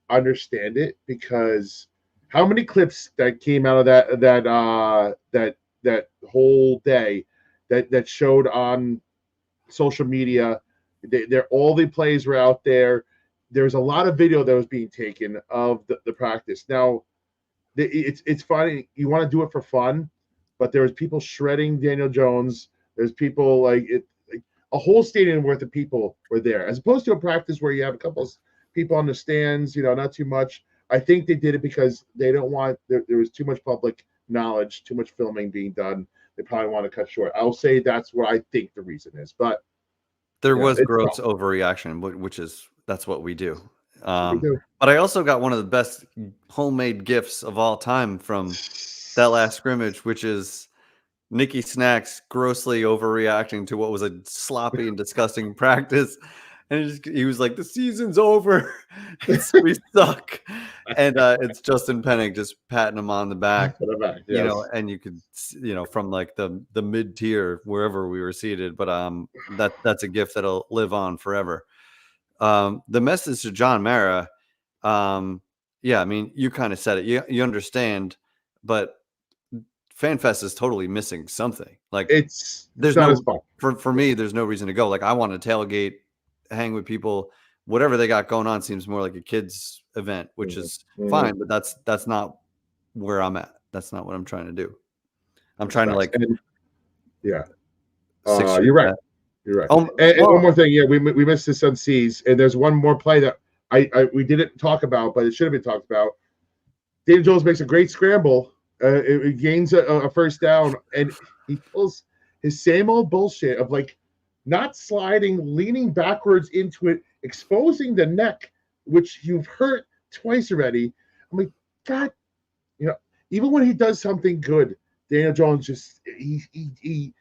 understand it because how many clips that came out of that whole day that showed on social media, all the plays were out there. There's a lot of video that was being taken of the practice. Now, it's funny. You want to do it for fun, but there was people shredding Daniel Jones. There's people a whole stadium worth of people were there, as opposed to a practice where you have a couple of people on the stands, not too much. I think they did it because they don't want there was too much public knowledge, too much filming being done. They probably want to cut short. I'll say that's what I think the reason is. But there was gross overreaction, that's what we do. But I also got one of the best homemade gifts of all time from that last scrimmage, which is Nicky Snacks grossly overreacting to what was a sloppy and disgusting practice. And he was like, the season's over. We suck. and it's Justin Pennick just patting him on the back. You know, and you could, from like the mid tier wherever we were seated, but that's a gift that'll live on forever. The message to John Mara, yeah, I mean, you kind of said it. You understand, but FanFest is totally missing something. Like there's not no as fun. For me, there's no reason to go. Like I want to tailgate, hang with people. Whatever they got going on seems more like a kids event, which is fine, but that's not where I'm at. That's not what I'm trying to do. I'm trying to like, you're right. You're right. And one more thing, we missed this on C's, and there's one more play that we didn't talk about, but it should have been talked about. Daniel Jones makes a great scramble. It gains a first down, and he pulls his same old bullshit of like not sliding, leaning backwards into it, exposing the neck, which you've hurt twice already. I'm like, God, even when he does something good, Daniel Jones just he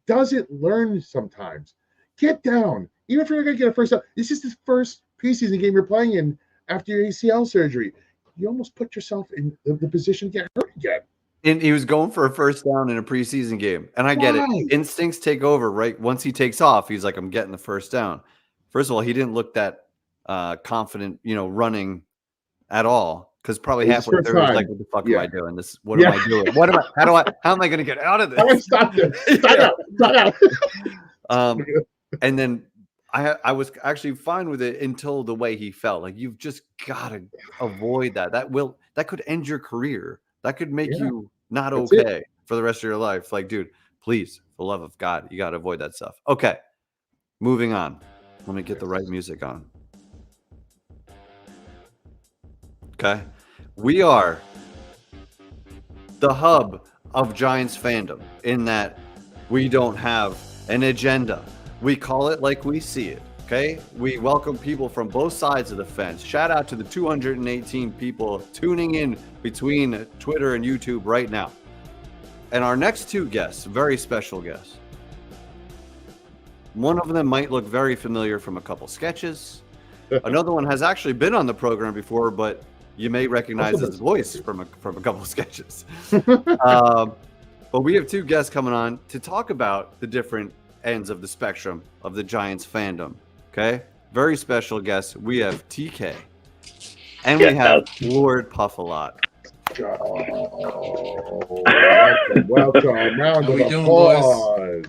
doesn't learn sometimes. Get down. Even if you're going to get a first down, this is the first preseason game you're playing in after your ACL surgery. You almost put yourself in the position to get hurt again. And he was going for a first down in a preseason game. And I get it. Instincts take over, right? Once he takes off, he's like, I'm getting the first down. First of all, he didn't look that confident, running at all. Because probably halfway through, he's like, what the fuck am I doing? What am I doing? How am I going to get out of this? How do I stop this? Stop out. And then I was actually fine with it until the way he felt. Like, you've just got to avoid that. That could end your career. That could make you not okay for the rest of your life. Like, dude, please, for the love of God, you got to avoid that stuff. Okay, moving on. Let me get the right music on. Okay, we are the hub of Giants fandom in that we don't have an agenda. We call it like we see it. Okay, we welcome people from both sides of the fence. Shout out to the 218 people tuning in between Twitter and YouTube right now. And our next two guests, very special guests. One of them might look very familiar from a couple sketches. Another one has actually been on the program before, but you may recognize his voice from a couple sketches. But we have two guests coming on to talk about the different ends of the spectrum of the Giants fandom. Okay, very special guests. We have TK, and we have Lord Puff-A-Lot. Welcome. Round of applause.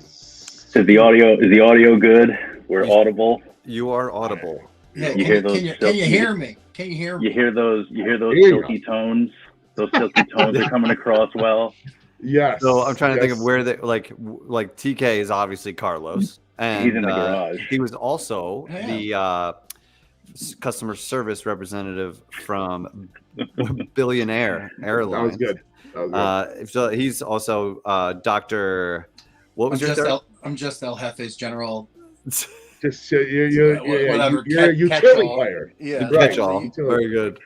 Is the audio good? We're audible. You are audible. Yeah, can you hear me? Can you hear me? You hear those silky tones? Those silky tones are coming across well. Yes. So I'm trying to think of where they like TK is obviously Carlos. And he's in the garage. He was also the customer service representative from Billionaire Airlines. That was good. So he's also Dr. What was I'm just El Jefe's general. Just you're a utility player. Yeah, catch-all. Very good.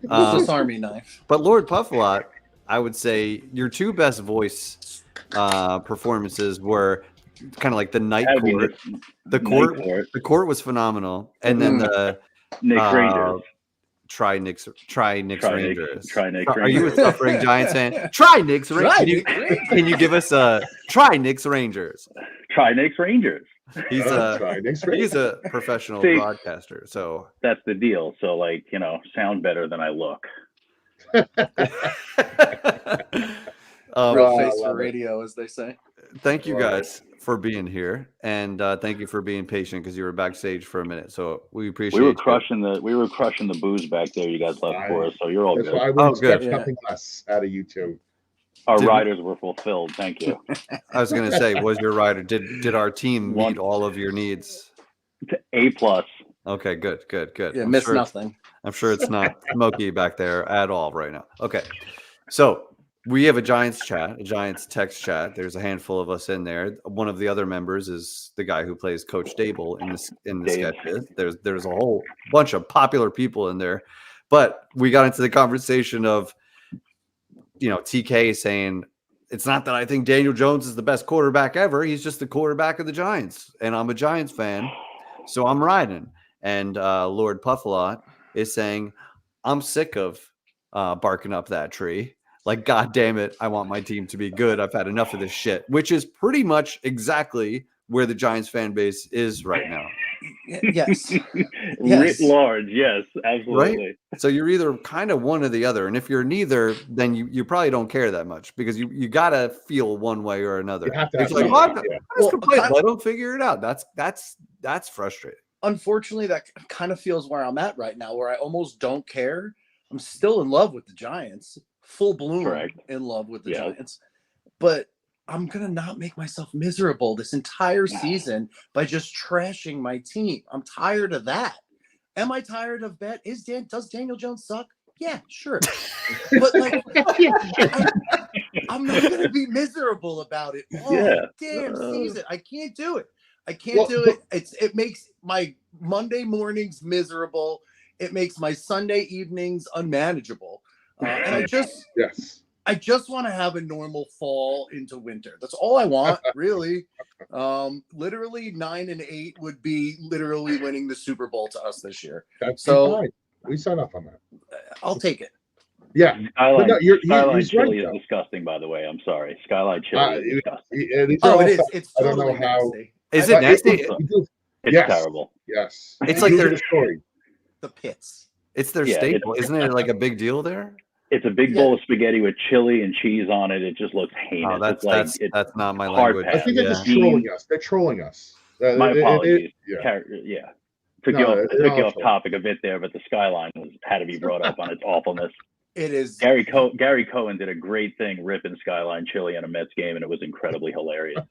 Swiss Army knife. But Lord Puff-A-Lot, I would say your two best voice performances were kind of like the night court. The court was phenomenal, and then the Nick's Rangers. Try Nick's Rangers. Try Nick's Rangers. Are you a suffering Giants fan? Try Nick's Rangers. Can you give us a Try Nick's Rangers? Try Nick's Rangers. He's a professional broadcaster, so that's the deal. So sound better than I look. Real face for radio, as they say. Thank you guys for being here, and thank you for being patient because you were backstage for a minute. So we appreciate. We were crushing the booze back there. You guys left for us, so you're all good. I would expect nothing less out of you two. Our riders were fulfilled. Thank you. I was going to say, was your rider? Did our team meet all of your needs? A+. Okay, good. Yeah, miss nothing. I'm sure it's not smoky back there at all right now. Okay, so we have a Giants chat, a Giants text chat. There's a handful of us in there. One of the other members is the guy who plays Coach Dable in the sketches. There's a whole bunch of popular people in there, but we got into the conversation of, TK saying it's not that I think Daniel Jones is the best quarterback ever. He's just the quarterback of the Giants, and I'm a Giants fan, so I'm riding. And Lord Puff-A-Lot is saying, I'm sick of barking up that tree. Like, God damn it, I want my team to be good. I've had enough of this shit, which is pretty much exactly where the Giants fan base is right now. Yes. Writ large, yes, absolutely. Right? So you're either kind of one or the other. And if you're neither, then you probably don't care that much because you got to feel one way or another. You have to have It's like, something, well, yeah. I'm just complaining. Let them figure it out. That's frustrating. Unfortunately, that kind of feels where I'm at right now, where I almost don't care. I'm still in love with the Giants, full bloom in love with the Giants, but I'm going to not make myself miserable this entire season by just trashing my team. I'm tired of that. Am I tired of that? Does Daniel Jones suck? Yeah, sure. But like, I'm not going to be miserable about it all damn season. I can't do it. I can't do it. It makes my Monday mornings miserable. It makes my Sunday evenings unmanageable. And I just want to have a normal fall into winter. That's all I want, really. Literally 9-8 would be literally winning the Super Bowl to us this year. That's fine. We sign off on that. I'll take it. Yeah. Skyline chili is disgusting, by the way. I'm sorry. Skyline chili is disgusting. It is. It's totally nasty. Is it nasty? It's terrible. Yes. It's like their story. The pits. It's their staple. Isn't it like a big deal there? It's a big bowl of spaghetti with chili and cheese on it. It just looks heinous. That's not my language. I think they're just trolling us. They're trolling us. My apologies. Took you off topic a bit there, but the Skyline had to be brought up on its awfulness. It is. Gary Cohen did a great thing ripping Skyline chili in a Mets game, and it was incredibly hilarious.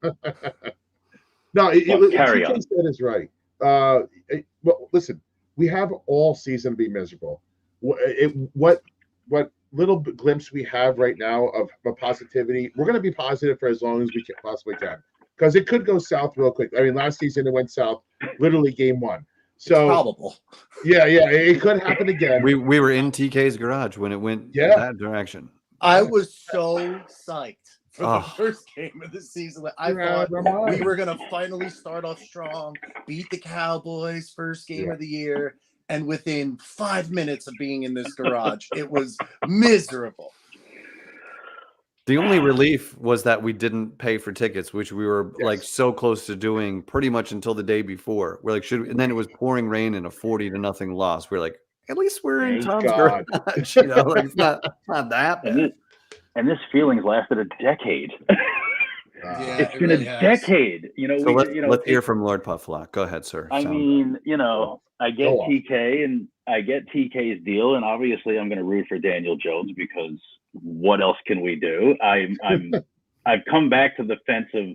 Carry on. That is right. Well, listen, we have all season to be miserable. What little glimpse we have right now of positivity, we're going to be positive for as long as we possibly can, because it could go south real quick. I mean, last season it went south, literally game one. So it's probable. Yeah, it could happen again. We were in TK's garage when it went that direction. I was so psyched for the first game of the season. I thought we were going to finally start off strong, beat the Cowboys first game of the year. And within 5 minutes of being in this garage, it was miserable. The only relief was that we didn't pay for tickets, which we were like so close to doing pretty much until the day before. We're like, and then it was pouring rain and a 40-0 loss. We're like, at least we're in Tom's garage. Like it's not that bad. And this feeling's lasted a decade. It's been really a decade. So let's hear from Lord Pufflock. Go ahead, sir. I mean, I get TK and I get TK's deal, and obviously I'm going to root for Daniel Jones because what else can we do? I've come back to the fence of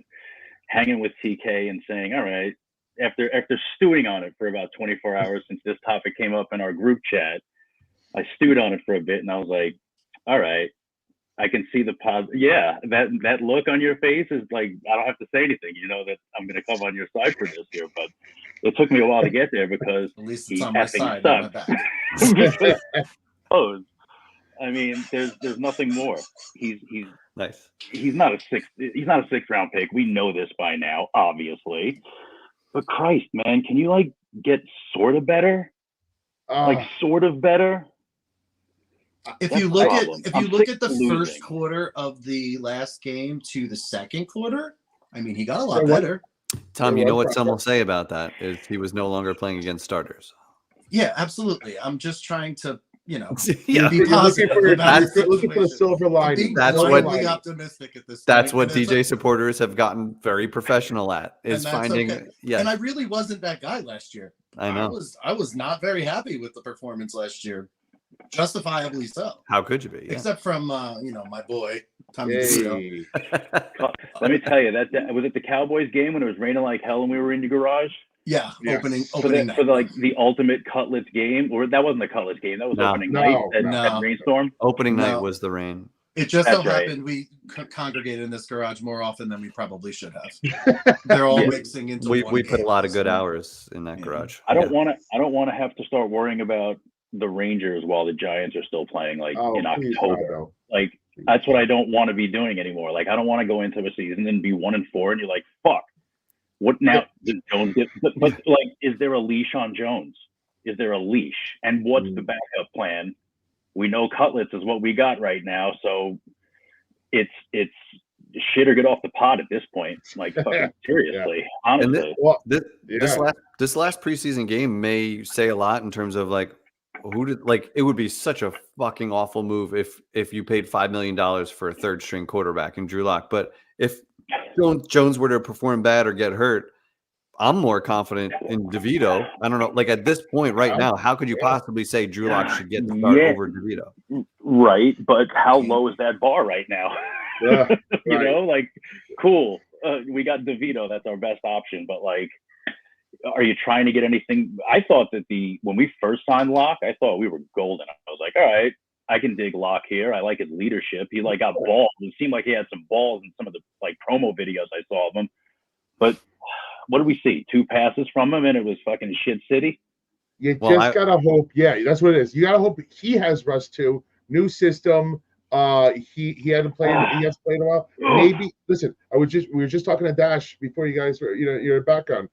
hanging with TK and saying, all right, after stewing on it for about 24 hours since this topic came up in our group chat, I stewed on it for a bit, and I was like, all right, I can see the positive. Yeah, that look on your face is like, I don't have to say anything. You know that I'm going to come on your side for this here, but it took me a while to get there because at least he it's on my side, not my back. I mean, there's nothing more. He's nice. He's not a sixth round pick. We know this by now, obviously. But Christ, man, can you like get sort of better? Sort of better? If you look at the first quarter of the last game to the second quarter, I mean, he got a lot better. Tom, you know what some will say about that is he was no longer playing against starters. Yeah, absolutely. I'm just trying to, be positive. Looking for the silver lining. That's optimistic at this. That's what DJ supporters have gotten very professional at is finding. Okay. Yeah, and I really wasn't that guy last year. I know. I was not very happy with the performance last year. Justifiably so. How could you be? Yeah. Except from my boy Tommy. Let me tell you that was it the Cowboys game when it was raining like hell and we were in the garage. Yeah, opening for the ultimate Cutlets game, or that wasn't the Cutlets game. That was opening night at rainstorm. Opening night was the rain. It just so happened we congregated in this garage more often than we probably should have. They're all mixing into. We put a lot of good hours in that garage. I don't want to have to start worrying about the Rangers while the Giants are still playing in October. Like that's what I don't want to be doing anymore. Like I don't want to go into a season and be 1-4 and you're like, fuck. What now? Did Jones get? But like, is there a leash on Jones? Is there a leash? And what's the backup plan We know Cutlets is what we got right now, so it's shit or get off the pot at this point. Like, fucking seriously, honestly. This last preseason game may say a lot in terms of like it would be such a fucking awful move if you paid $5 million for a third string quarterback in Drew Lock. But if Jones were to perform bad or get hurt, I'm more confident in DeVito. I don't know. Like at this point right now, how could you possibly say Drew Lock should get the start over DeVito? Right, but how low is that bar right now? Yeah, you know, like, cool. We got DeVito. That's our best option. But like, are you trying to get anything? I thought that when we first signed Locke, I thought we were golden. I was like, all right, I can dig Locke here. I like his leadership. He like got balls. It seemed like he had some balls in some of the like promo videos I saw of him. But what did we see? 2 passes from him, and it was fucking shit city. You gotta hope. Yeah, that's what it is. You gotta hope he has rust too. New system. He hadn't played. He has played a while. Maybe listen. We were just talking to Dash before you guys were your background.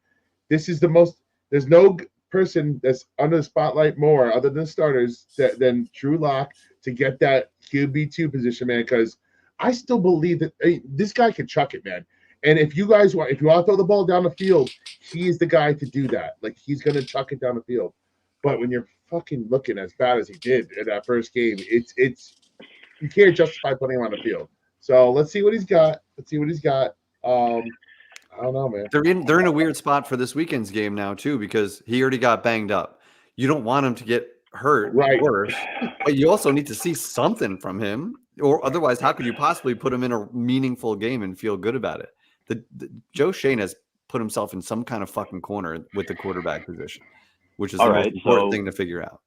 This is the most. There's no person that's under the spotlight more other than starters than Drew Lock to get that QB2 position, man. Because I still believe that this guy can chuck it, man. And if you want to throw the ball down the field, he's the guy to do that. Like he's gonna chuck it down the field. But when you're fucking looking as bad as he did in that first game, it's you can't justify putting him on the field. So let's see what he's got. I don't know, man. They're in a weird spot for this weekend's game now too because he already got banged up. You don't want him to get hurt worse, but you also need to see something from him, or otherwise, how could you possibly put him in a meaningful game and feel good about it? Joe Shane has put himself in some kind of fucking corner with the quarterback position, which is the most important thing to figure out.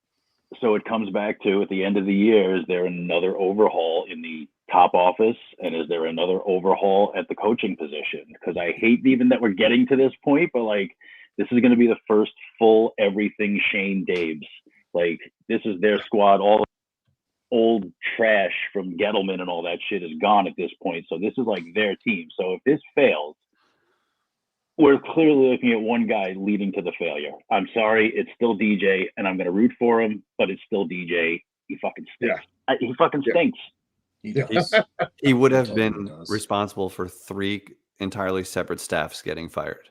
So it comes back to, at the end of the year, is there another overhaul in the top office, and is there another overhaul at the coaching position? Because I hate even that we're getting to this point, but like, this is going to be the first full everything Shane Daves. Like, this is their squad. All the old trash from Gettleman and all that shit is gone at this point. So this is like their team. So if this fails, we're clearly looking at one guy leading to the failure. I'm sorry, it's still DJ, and I'm going to root for him, but it's still DJ. He fucking stinks. Yeah. He fucking stinks. He would have been responsible for 3 entirely separate staffs getting fired.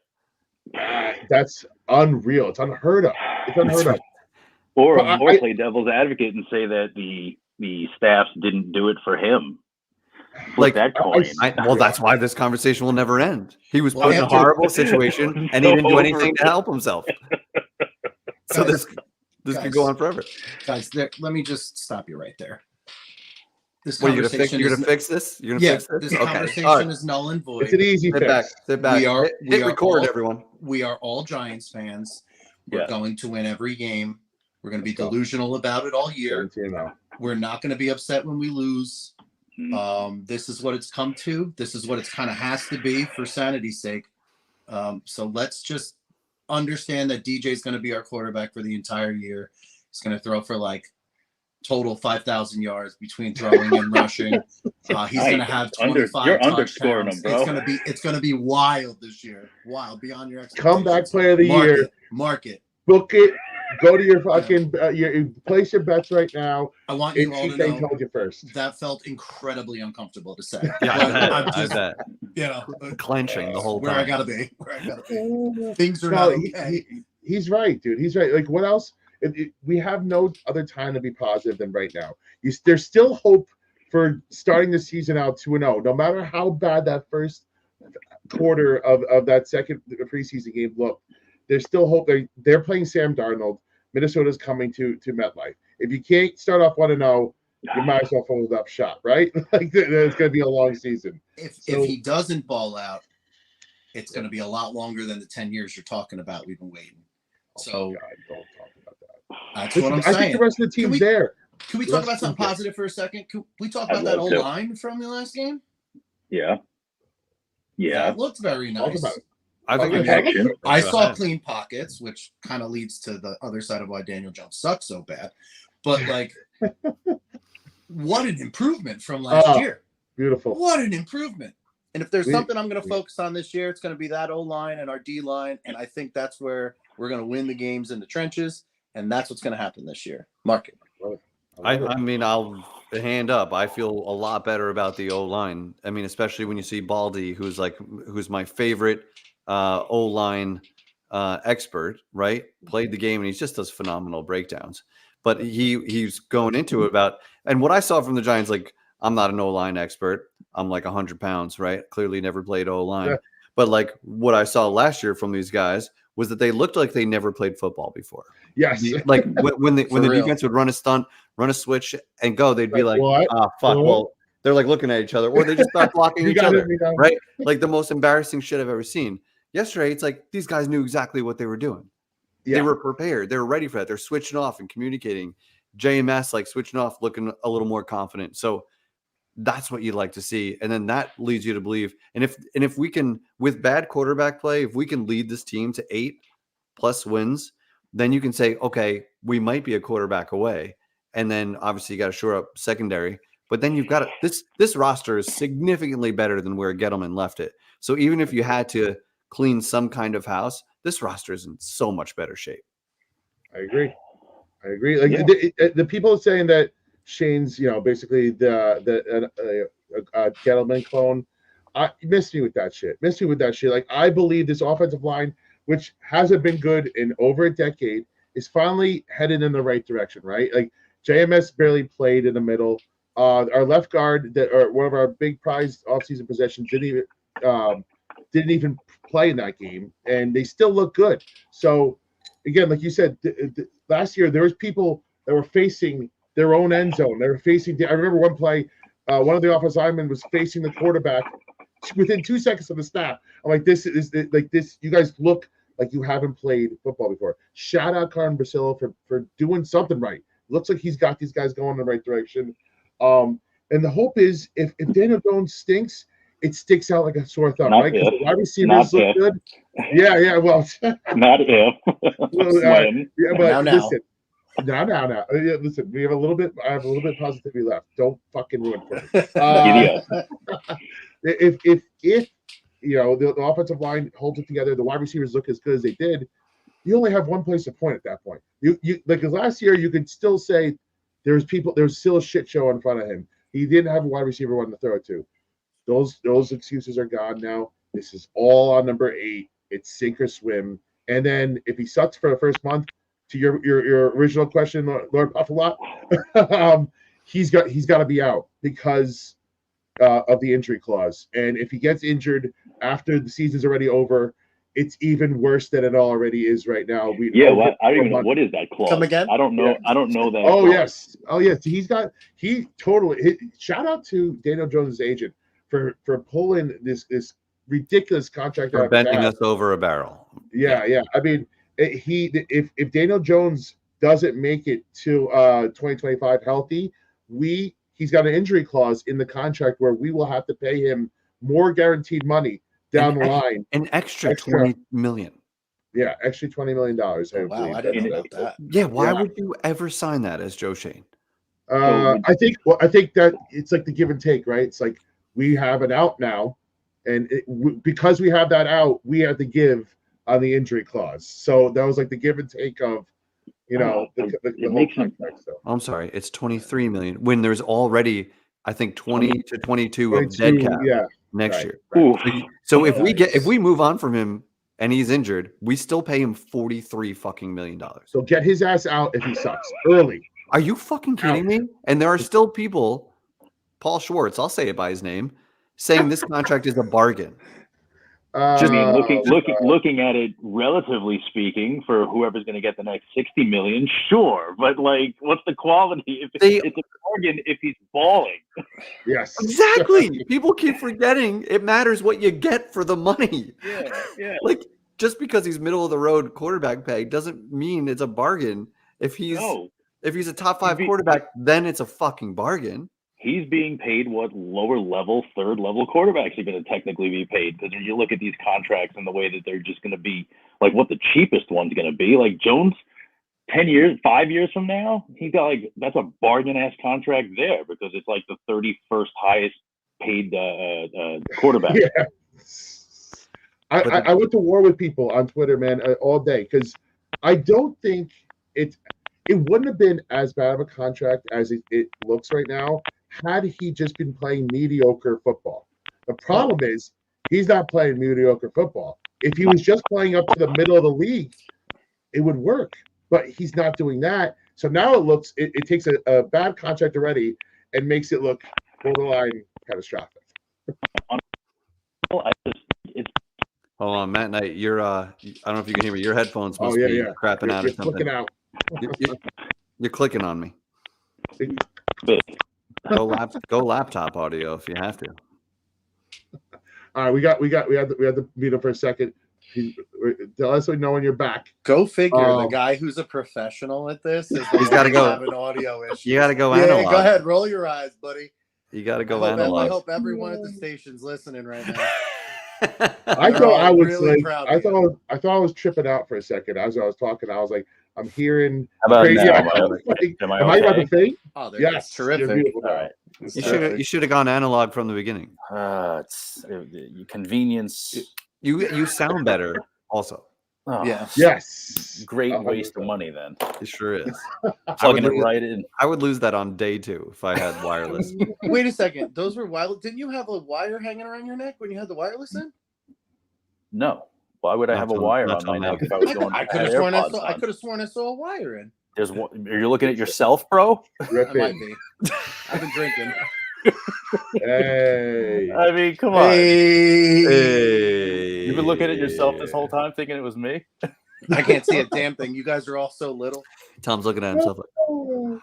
That's unreal. It's unheard of. Or play devil's advocate and say that the staffs didn't do it for him. Like that coin. Well, that's why this conversation will never end. He was put in a horrible situation, and he didn't do anything to help himself. So this could go on forever. Guys, let me just stop you right there. This you're gonna fix this? You're gonna fix this? This conversation is null and void. It's an easy fix. Sit back. Hit record, everyone. We are all Giants fans. We're going to win every game. We're going to be delusional about it all year. We're not going to be upset when we lose. This is what it's come to. This is what it's kind of has to be for sanity's sake. So let's just understand that DJ is going to be our quarterback for the entire year. He's going to throw for like total 5,000 yards between throwing and rushing. He's going to have 25 You're underscoring him, bro. It's going to be wild this year. Wild, beyond your expectations. Comeback player of the year. Mark it. Book it. Go to your fucking place your bets right now. I want you all to know told you first. That felt incredibly uncomfortable to say. Yeah, I bet. You know, clenching the whole time. Where I gotta be. Things are not okay. He's right, dude. He's right. Like, what else? We have no other time to be positive than right now. There's still hope for starting the season out 2-0. No matter how bad that first quarter of that second preseason game looked, there's still hope. They're playing Sam Darnold. Minnesota's coming to MetLife. If you can't start off 1-0, you might as well fold up shop, right? Like, it's going to be a long season. If he doesn't ball out, it's going to be a lot longer than the 10 years you're talking about. We've been waiting. So God, don't talk about that. That's what I'm saying. I think the rest of the team's there. Can we talk about something positive for a second? Can we talk about that old line from the last game? Yeah. It looked very nice. Talk about it. I saw clean pockets, which kind of leads to the other side of why Daniel Jones sucks so bad. But like, what an improvement from last year! Beautiful. What an improvement! And if there's something I'm going to focus on this year, it's going to be that O-line and our D-line. And I think that's where we're going to win the games in the trenches. And that's what's going to happen this year. Mark it. I mean, I'll hand up. I feel a lot better about the O-line. I mean, especially when you see Baldy, who's my favorite O-line expert, right? Played the game and he just does phenomenal breakdowns. But he's going into it about, and what I saw from the Giants, like, I'm not an O-line expert. I'm like 100 pounds, right? Clearly never played O-line. Yeah. But like what I saw last year from these guys was that they looked like they never played football before. Yes. Like when the real. defense would run a stunt, run a switch, and go, they'd be like, what? "Ah, fuck." Well, they're like looking at each other, or they just start blocking each other, right? Like the most embarrassing shit I've ever seen. Yesterday, it's like these guys knew exactly what they were doing. Yeah. They were prepared. They were ready for that. They're switching off and communicating. JMS like switching off, looking a little more confident. So that's what you'd like to see, and then that leads you to believe. And if we can, with bad quarterback play, if we can lead this team to 8+ wins, then you can say, okay, we might be a quarterback away. And then obviously you got to shore up secondary. But then you've got this roster is significantly better than where Gettleman left it. So even if you had to clean some kind of house, this roster is in so much better shape. I agree. Like the people saying that Shane's, basically the Gettleman clone. Miss me with that shit. Like, I believe this offensive line, which hasn't been good in over a decade, is finally headed in the right direction, right? Like, JMS barely played in the middle. Our left guard, or one of our big prized offseason possessions, didn't even play in that game, and they still look good. So, again, like you said, last year there was people that were facing their own end zone. They were facing. I remember one play, one of the offensive linemen was facing the quarterback within 2 seconds of the snap. I'm like, this is like this. You guys look like you haven't played football before. Shout out Carmen Basillo for doing something right. Looks like he's got these guys going in the right direction. And the hope is if Daniel Jones stinks, it sticks out like a sore thumb, right? Because the wide receivers look good. Yeah. Well, not if. But listen. Now. Listen, we have a little bit. I have a little bit of positivity left. Don't fucking ruin it for me. If the offensive line holds it together, the wide receivers look as good as they did, you only have one place to point at that point. You like, because last year you could still say there's still a shit show in front of him. He didn't have a wide receiver one to throw it to. Those excuses are gone now. This is all on number 8. It's sink or swim. And then if he sucks for the first month, to your original question, Lord Buffalo, he's got to be out because of the injury clause. And if he gets injured after the season's already over, it's even worse than it already is right now. I don't even know what is that clause. Come again? I don't know. Yeah. I don't know that. Oh clause. Yes. He totally. Shout out to Daniel Jones' agent for pulling this ridiculous contract for bending us over a barrel. Yeah. I mean, if Daniel Jones doesn't make it to 2025 healthy, he's got an injury clause in the contract where we will have to pay him more guaranteed money down the line. An extra $20 million. Yeah, extra $20 million. Wow, I didn't know about that. Yeah, why would you ever sign that as Joe Shane? I think that it's like the give and take, right? It's like we have an out now, and because we have that out, we have to give on the injury clause. So that was like the give and take of, the whole contract. So. I'm sorry, it's $23 million when there's already, I think, 20 to 22 of dead cap next year. Right. So if we move on from him and he's injured, we still pay him $43 million. So get his ass out if he sucks early. Are you fucking kidding me? And there are still people, Paul Schwartz, I'll say it by his name, saying this contract is a bargain. I mean, looking at it relatively speaking, for whoever's going to get the next $60 million, sure, but like, what's the quality? It's a bargain if he's balling. Yes, exactly. People keep forgetting it matters what you get for the money. Yeah. Like, just because he's middle of the road quarterback pay doesn't mean it's a bargain. If he's a top 5 quarterback, then it's a fucking bargain. He's being paid what lower level, third level quarterbacks are going to technically be paid. Because when you look at these contracts and the way that they're just going to be, like what the cheapest one's going to be, like Jones, 5 years from now, he's got that's a bargain ass contract there because it's like the 31st highest paid quarterback. Yeah. I went to war with people on Twitter, man, all day, because I don't think it wouldn't have been as bad of a contract as it looks right now had he just been playing mediocre football. The problem is he's not playing mediocre football. If he was just playing up to the middle of the league, it would work. But he's not doing that. So now it takes a bad contract already and makes it look borderline catastrophic. Hold on, Matt Knight, you're I don't know if you can hear me. Your headphones must be crapping out or something. Flicking out. You're clicking on me. Go laptop audio if you have to. All right, we had to meet him for a second. Tell us we know when you're back. Go figure. The guy who's a professional at this is he's got to go. Have an audio issue. You got to go analog. Go ahead, roll your eyes, buddy. You got to go analog. I hope everyone at the station's listening right now. I thought I was really I thought I was tripping out for a second as I was talking. I was like, I'm hearing crazy. Am I about to faint? Oh, yes, terrific. All right. You should have gone analog from the beginning. It's convenience. You sound better also. Oh, yes. Great waste of money then. It sure is. Plugging it right in. I would lose that on day 2 if I had wireless. Wait a second. Those were wireless. Didn't you have a wire hanging around your neck when you had the wireless in? No. Why would I have a wire on my neck if I was going? I could have sworn I saw a wire in. There's one. Are you looking at yourself, bro? I might be. I've been drinking. Hey. I mean, come on. Hey. You've been looking at yourself this whole time thinking it was me? I can't see a damn thing. You guys are all so little. Tom's looking at himself like, oh,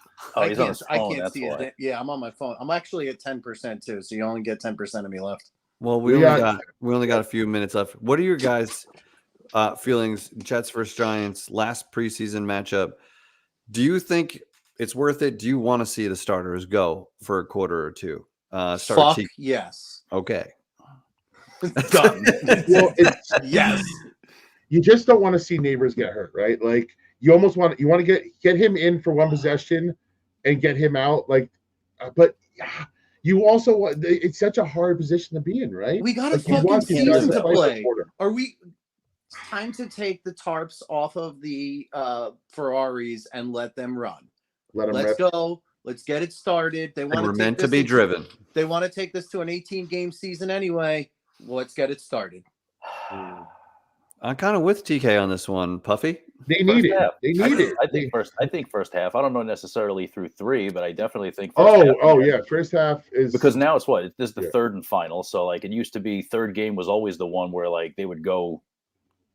he's on his phone. I can't see it. Yeah, I'm on my phone. I'm actually at 10% too, so you only get 10% of me left. well, we only got a few minutes left. What are your guys' feelings? Jets versus Giants, last preseason matchup. Do you think it's worth it? Do you want to see the starters go for a quarter or two? Fuck yes. Okay. Done. Well, yes. You just don't want to see neighbors get hurt, right? Like you almost want to get him in for one possession and get him out. Like, but you also want. It's such a hard position to be in, right? We got a fucking season to play. Are we? Time to take the tarps off of the Ferraris and let them run. Let's go. Let's get it started. We're meant to be driven. They want to take this to an 18-game season anyway. Let's get it started. I'm kind of with TK on this one, Puffy. They need it. They need it. I think first half. I don't know necessarily through 3, but I definitely think. First half is because now it's what this is the third and final. So like it used to be, third game was always the one where like they would go.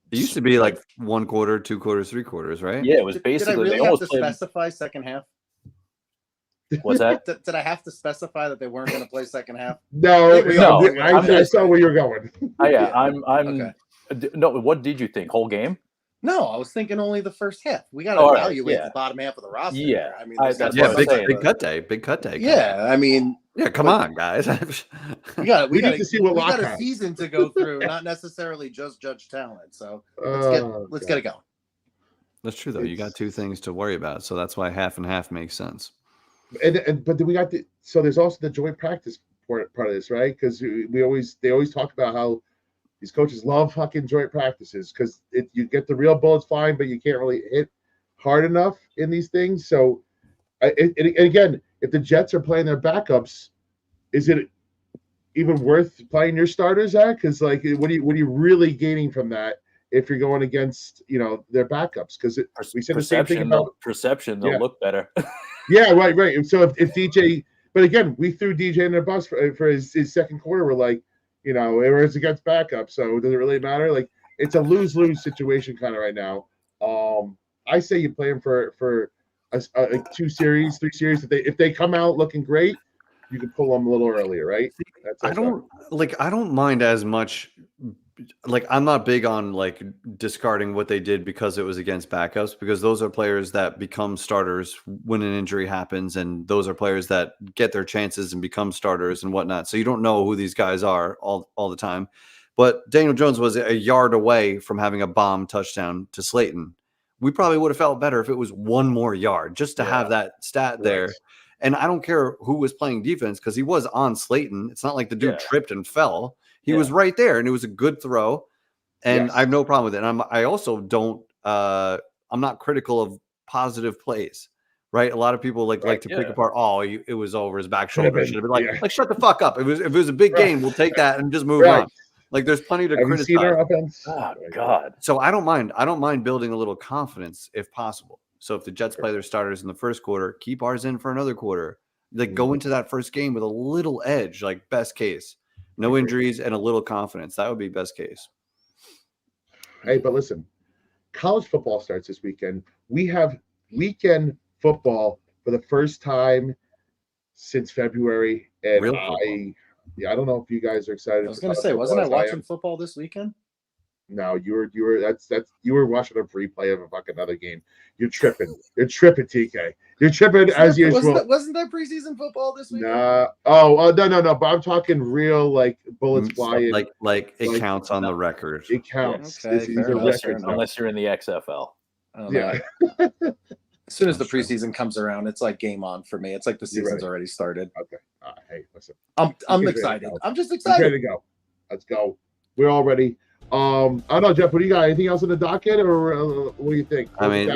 It used to be like 1 quarter, 2 quarters, 3 quarters, right? Yeah, it was basically. Did I really have to specify second half? What's that? Did I have to specify that they weren't going to play second half? No. I saw where you're going. Yeah, I'm. Okay. No, what did you think? Whole game? No, I was thinking only the first half. We got to evaluate the bottom half of the roster. Yeah, I mean, big cut day. Big cut day. Yeah, I mean, come on, guys. we got to see what we got a season to go through, not necessarily just judge talent. So let's get it going. That's true, though. You got 2 things to worry about, so that's why half and half makes sense. But we got so there's also the joint practice part of this, right? Because they always talk about how these coaches love fucking joint practices because you get the real bullets flying, but you can't really hit hard enough in these things. So, and again, if the Jets are playing their backups, is it even worth playing your starters at? Because like, what are you really gaining from that if you're going against their backups? Because we said the same thing about perception. They'll look better. Yeah, right. And so if DJ, but again, we threw DJ in the bus for his second quarter. We're like, it was against backup, so does it really matter? Like it's a lose-lose situation kind of right now. I say you play him for a 2 series, 3 series. If they come out looking great, you can pull them a little earlier, right? I don't mind as much. Like I'm not big on like discarding what they did because it was against backups, because those are players that become starters when an injury happens, and those are players that get their chances and become starters and whatnot. So you don't know who these guys are all the time. But Daniel Jones was a yard away from having a bomb touchdown to Slayton. We probably would have felt better if it was 1 more yard just to have that stat there. And I don't care who was playing defense because he was on Slayton. It's not like the dude tripped and fell. He was right there, and it was a good throw, and I have no problem with it. And I also don't. I'm not critical of positive plays, right? A lot of people like to pick apart. Oh, it was over his back shoulder. Should have been like shut the fuck up. If it was a big game, we'll take that and just move on. Like there's plenty to criticize. You seen our offense? Oh God. So I don't mind building a little confidence if possible. So if the Jets play their starters in the first quarter, keep ours in for another quarter. Like go into that first game with a little edge, like best case. No injuries and a little confidence. That would be best case. Hey, but listen, college football starts this weekend. We have weekend football for the first time since February, and I don't know if you guys are excited. I was going to say, wasn't I watching football this weekend? No, you were watching a replay of a fucking other game. You're tripping. You're tripping, TK. You're tripping as usual. Wasn't that preseason football this weekend? Nah. No. But I'm talking real like bullets flying. Like it counts on the record. It counts. Okay, unless you're in the XFL. Yeah. As soon as the preseason comes around, it's like game on for me. It's like the season's already started. Okay. Hey, listen. I'm excited. I'm just excited. Ready to go. Let's go. We're all ready. I don't know, Jeff. What do you got? Anything else on the docket, or what do you think? I mean,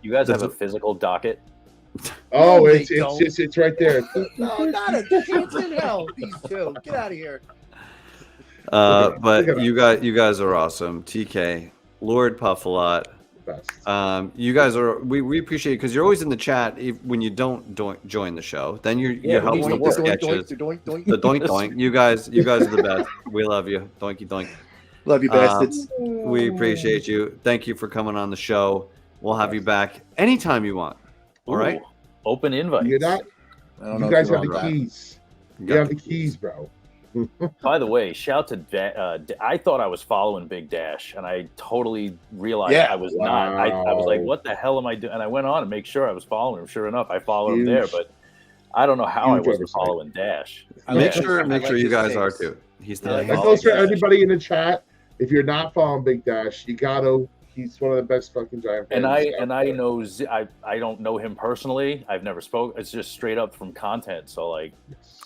you guys have a physical docket. Oh, it's right there. No, not a chance in hell. These two, get out of here. But you guys are awesome. TK, Lord Puffalot. You guys are. We appreciate it because you're always in the chat when you don't join the show. Then you're helping with the sketches. The doink. You guys are the best. We love you. Doinky doink. Love you, bastards. We appreciate you. Thank you for coming on the show. We'll have you back anytime you want. All right. Open invite. You hear that? You guys have the keys. You have the keys, bro. By the way, shout to I thought I was following Big Dash, and I totally realized I was not. I was like, "What the hell am I doing?" And I went on and make sure I was following him. Sure enough, I followed him there, but I don't know how I wasn't following Dash. Make sure you guys are too. He's the. That goes for everybody in the chat. If you're not following Big Dash, you gotta. He's one of the best fucking Giant fans. And I know I don't know him personally. I've never spoke. It's just straight up from content. So like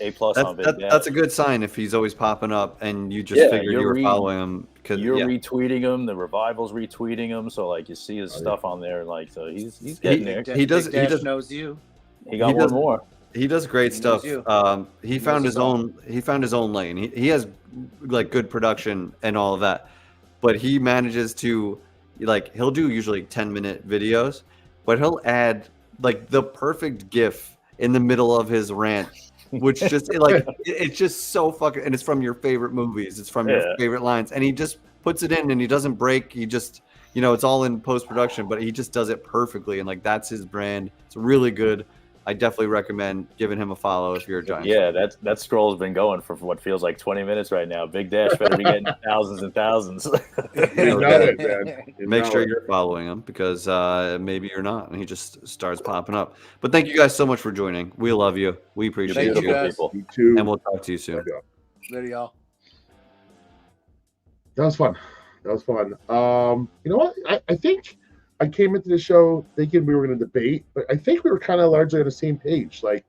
A+ on Big Dash. That's a good sign if he's always popping up and you just figured you were following him. You're retweeting him. The Revival's retweeting him. So like you see his stuff on there. Like so he's getting there. He knows you. He got one more. He does great stuff. He found his own lane. He has like good production and all of that, but he manages to he'll do usually 10-minute videos, but he'll add like the perfect GIF in the middle of his rant, which just it's just so fucking, and it's from your favorite movies. It's from your favorite lines, and he just puts it in, and he doesn't break. He just it's all in post production, but he just does it perfectly, and like that's his brand. It's really good. I definitely recommend giving him a follow if you're a Giants fan. that scroll's been going for what feels like 20 minutes right now. Big Dash better be getting thousands and thousands. Make sure you're following him because maybe you're not, and he just starts popping up. But thank you guys so much for joining. We love you. We appreciate you. You too. And we'll talk to you soon. Later, y'all. That was fun. You know what? I think I came into the show thinking we were going to debate, but I think we were kind of largely on the same page. Like,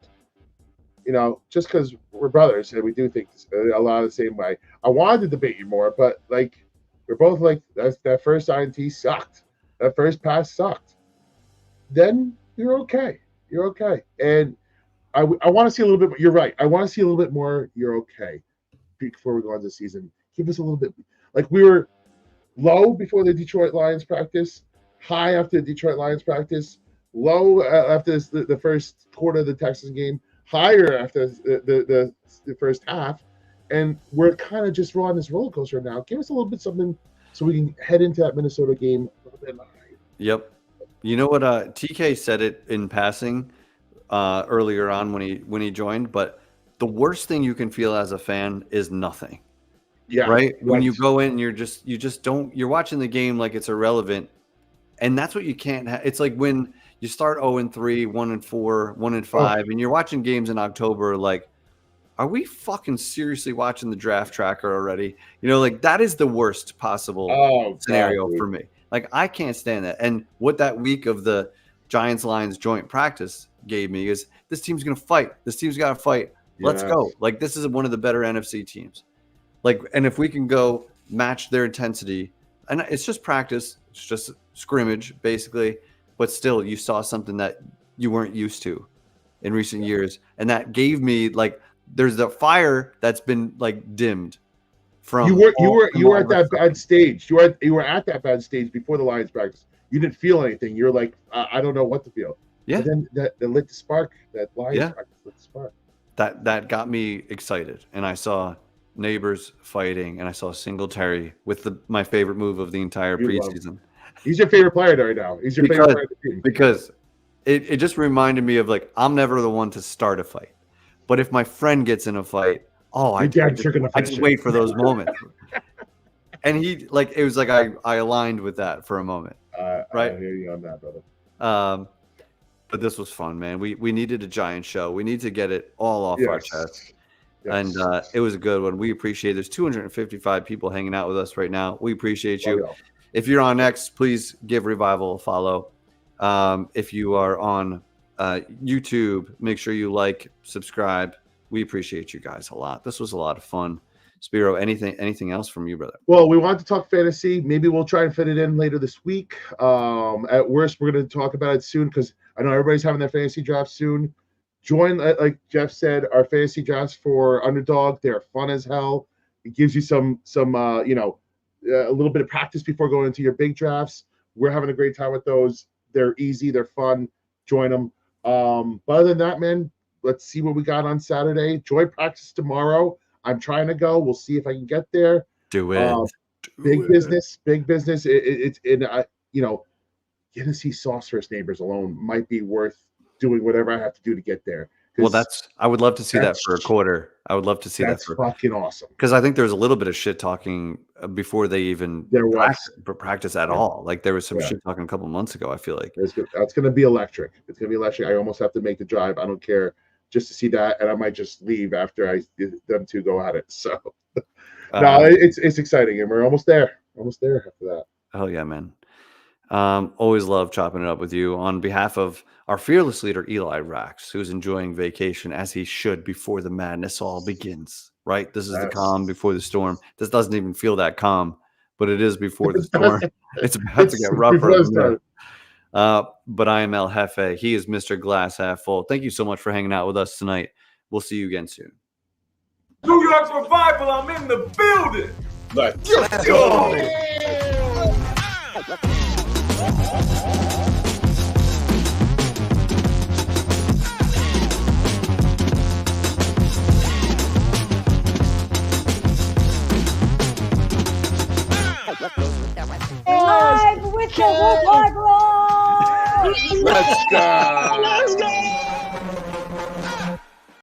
just because we're brothers and we do think a lot of the same way. I wanted to debate you more, but like, we're both like, that first INT sucked. That first pass sucked. Then you're okay. You're okay. And I want to see a little bit. You're right. I want to see a little bit more. You're okay before we go on the season. Give us a little bit. Like we were low before the Detroit Lions practice. High after the Detroit Lions practice, low after the first quarter of the Texas game, higher after the first half, and we're kind of just on this roller coaster now. Give us a little bit something so we can head into that Minnesota game a little bit higher. Yep. You know what? TK said it in passing earlier on when he joined, but the worst thing you can feel as a fan is nothing. Yeah. Right. When you go in, you're watching the game like it's irrelevant. And that's what you can't have. It's like when you start 0-3, 1-4, 1-5, and you're watching games in October, like, are we fucking seriously watching the draft tracker already? Like that is the worst possible scenario for me. Like I can't stand that. And what that week of the Giants-Lions joint practice gave me is this team's going to fight. This team's got to fight. Let's go. Like this is one of the better NFC teams. Like, and if we can go match their intensity, and it's just practice, it's just scrimmage basically, but still you saw something that you weren't used to in recent years. And that gave me like, there's the fire that's been like dimmed from you were at that bad stage. You were at that bad stage before the Lions practice. You didn't feel anything. You're like, I don't know what to feel. Yeah. But then that lit the spark. That Lions practice lit the spark. That got me excited. And I saw Neighbors fighting, and I saw Singletary with my favorite move of the entire preseason. He's your favorite player right now. He's your favorite player of the team. Because it just reminded me of like, I'm never the one to start a fight. But if my friend gets in a fight, I just wait for those moments. And he like, it was like I aligned with that for a moment. Right? I hear you on that, brother. But this was fun, man. We needed a giant show. We need to get it all off our chest. Yes. And it was a good one. We appreciate it. There's 255 people hanging out with us right now. We appreciate you. If you're on X, please give Revival a follow. If you are on YouTube, make sure you like, subscribe. We appreciate you guys a lot. This was a lot of fun. Spiro, anything else from you, brother? Well, we want to talk fantasy. Maybe we'll try and fit it in later this week. At worst, we're going to talk about it soon because I know everybody's having their fantasy draft soon. Join, like Jeff said, our fantasy drafts for Underdog. They're fun as hell. It gives you some a little bit of practice before going into your big drafts. We're having a great time with those. They're easy. They're fun. Join them. But other than that, man, let's see what we got on Saturday. Join practice tomorrow. I'm trying to go. We'll see if I can get there. Do it. Big business. It's getting to see Sauce First Neighbors alone might be worth doing whatever I have to do to get there. Well, I would love to see that for a quarter. I would love to see that. That's fucking awesome. Because I think there was a little bit of shit talking before they even practice at all. Like there was some shit talking a couple months ago. I feel like that's going to be electric. It's going to be electric. I almost have to make the drive. I don't care, just to see that, and I might just leave after them two go at it. So no, it's exciting, and we're almost there. Almost there after that. Hell yeah, man. Always love chopping it up with you. On behalf of our fearless leader, Eli Rax, who's enjoying vacation as he should before the madness all begins, right? This is the calm before the storm. This doesn't even feel that calm, but it is before the storm. It's about to get rougher. But I am El Jefe. He is Mr. Glass Half Full. Thank you so much for hanging out with us tonight. We'll see you again soon. New York Revival, I'm in the building. Let's go. Live with the Revival! Let's go.